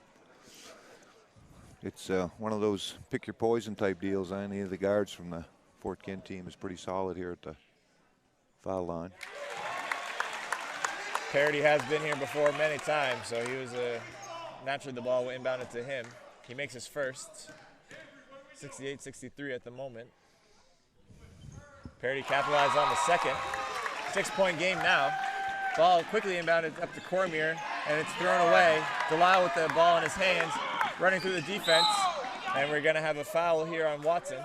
It's one of those pick your poison type deals. Any of the guards from the Fort Kent team is pretty solid here at the foul line. Parody has been here before many times, so he was naturally the ball inbounded to him. He makes his first, 68-63 at the moment. Parody capitalized on the second. 6-point game now. Ball quickly inbounded up to Cormier, and it's thrown away. Delisle with the ball in his hands, running through the defense, and we're going to have a foul here on Watson.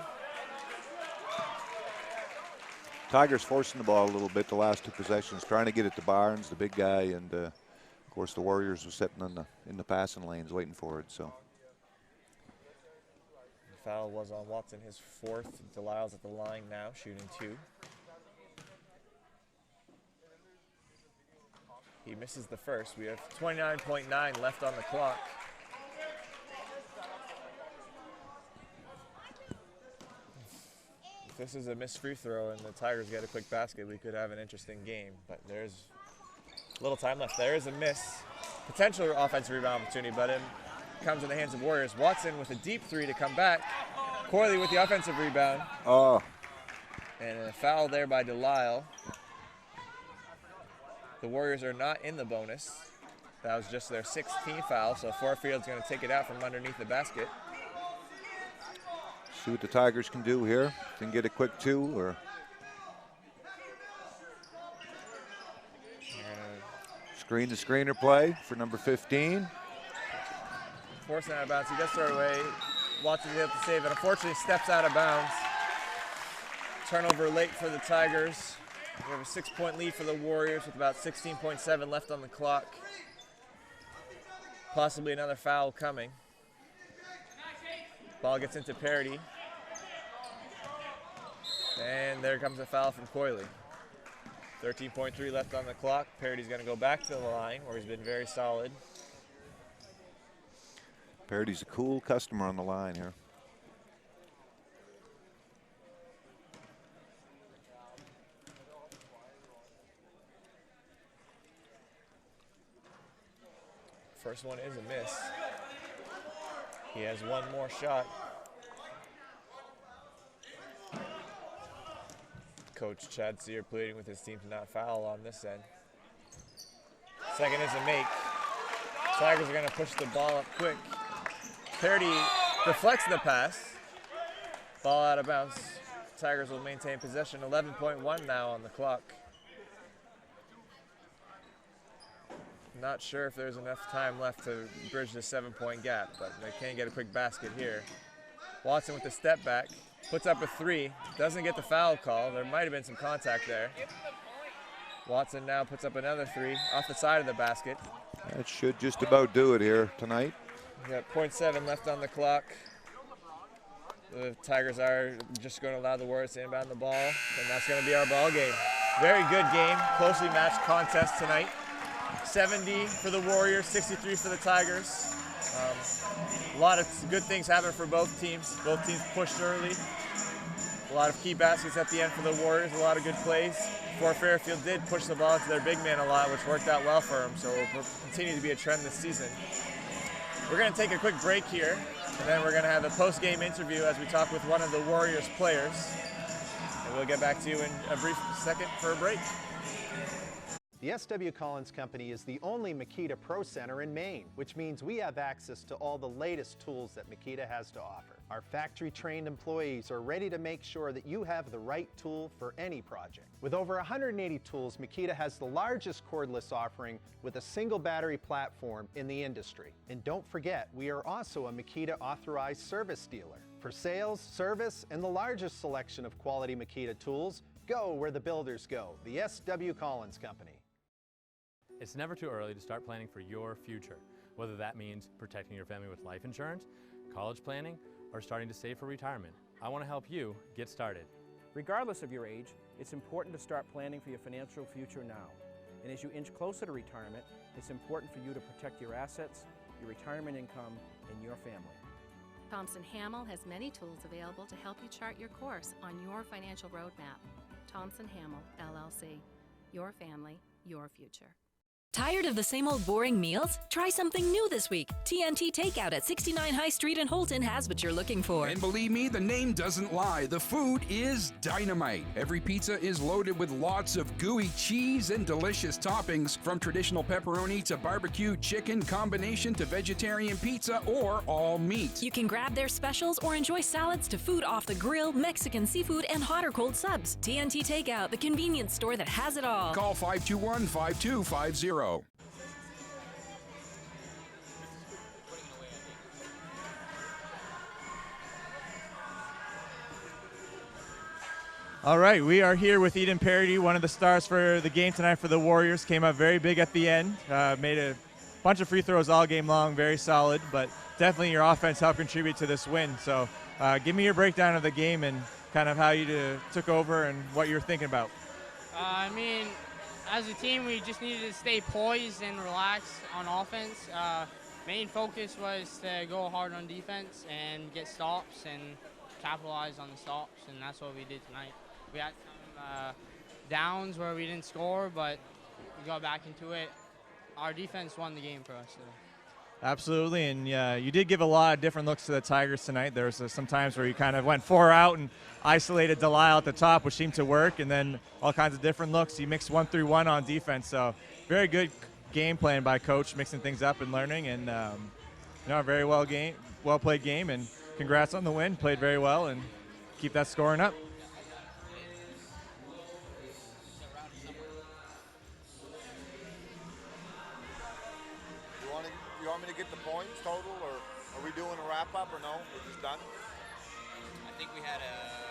Tigers forcing the ball a little bit the last 2 possessions, trying to get it to Barnes, the big guy, and of course the Warriors were sitting in the passing lanes waiting for it. So the foul was on Watson, his 4th. Delisle's at the line now, shooting 2. He misses the first. We have 29.9 left on the clock. If this is a missed free throw and the Tigers get a quick basket, we could have an interesting game, but there's little time left. There is a miss. Potential offensive rebound opportunity, but it comes in the hands of Warriors. Watson with a deep 3 to come back. Coyley with the offensive rebound. Oh. And a foul there by Delisle. The Warriors are not in the bonus. That was just their 16th foul, so Fairfield's going to take it out from underneath the basket. See what the Tigers can do here. Can get a quick 2 or. Screen the screener play for number 15. Forcing out of bounds. He does throw it away. Watson's able to save it. Unfortunately, steps out of bounds. Turnover late for the Tigers. We have a 6-point lead for the Warriors with about 16.7 left on the clock. Possibly another foul coming. Ball gets into Parody. And there comes a foul from Coyley. 13.3 left on the clock. Parody's going to go back to the line where he's been very solid. Parody's a cool customer on the line here. First one is a miss. He has one more shot. Coach Chad Sear pleading with his team to not foul on this end. Second is a make. Tigers are going to push the ball up quick. Parody deflects the pass. Ball out of bounds. Tigers will maintain possession. 11.1 now on the clock. Not sure if there's enough time left to bridge the 7-point gap, but they can get a quick basket here. Watson with the step back, puts up a 3, doesn't get the foul call. There might have been some contact there. Watson now puts up another 3 off the side of the basket. That should just about do it here tonight. We got 0.7 left on the clock. The Tigers are just going to allow the Warriors to inbound the ball, and that's going to be our ball game. Very good game, closely matched contest tonight. 70 for the Warriors, 63 for the Tigers. A lot of good things happened for both teams. Both teams pushed early. A lot of key baskets at the end for the Warriors, a lot of good plays. Fairfield did push the ball into their big man a lot, which worked out well for them, so it will continue to be a trend this season. We're going to take a quick break here, and then we're going to have a post-game interview as we talk with one of the Warriors players. And we'll get back to you in a brief second for a break. The S.W. Collins Company is the only Makita Pro Center in Maine, which means we have access to all the latest tools that Makita has to offer. Our factory-trained employees are ready to make sure that you have the right tool for any project. With over 180 tools, Makita has the largest cordless offering with a single battery platform in the industry. And don't forget, we are also a Makita authorized service dealer. For sales, service, and the largest selection of quality Makita tools, go where the builders go, the S.W. Collins Company. It's never too early to start planning for your future, whether that means protecting your family with life insurance, college planning, or starting to save for retirement. I want to help you get started. Regardless of your age, it's important to start planning for your financial future now. And as you inch closer to retirement, it's important for you to protect your assets, your retirement income, and your family. Thompson Hamel has many tools available to help you chart your course on your financial roadmap. Thompson Hamel, LLC. Your family, your future. Tired of the same old boring meals? Try something new this week. TNT Takeout at 69 High Street in Holton has what you're looking for. And believe me, the name doesn't lie. The food is dynamite. Every pizza is loaded with lots of gooey cheese and delicious toppings, from traditional pepperoni to barbecue chicken combination to vegetarian pizza or all meat. You can grab their specials or enjoy salads to food off the grill, Mexican seafood, and hot or cold subs. TNT Takeout, the convenience store that has it all. Call 521-5250. All right, we are here with Eden Parody, one of the stars for the game tonight for the Warriors. Came up very big at the end, made a bunch of free throws all game long, very solid, but definitely your offense helped contribute to this win. So give me your breakdown of the game and kind of how you took over and what you're thinking about. I mean, as a team, we just needed to stay poised and relax on offense. Main focus was to go hard on defense and get stops and capitalize on the stops, and that's what we did tonight. We had some downs where we didn't score, but we got back into it. Our defense won the game for us today. Absolutely, and you did give a lot of different looks to the Tigers tonight. There was some times where you kind of went 4 out and isolated Delisle at the top, which seemed to work, and then all kinds of different looks. You mixed 1-3-1 on defense, so very good game plan by Coach, mixing things up and learning, and a very well played game, and congrats on the win. Played very well, and keep that scoring up. You want me to get the points total, or are we doing a wrap-up, or no? We're just done? I think we had a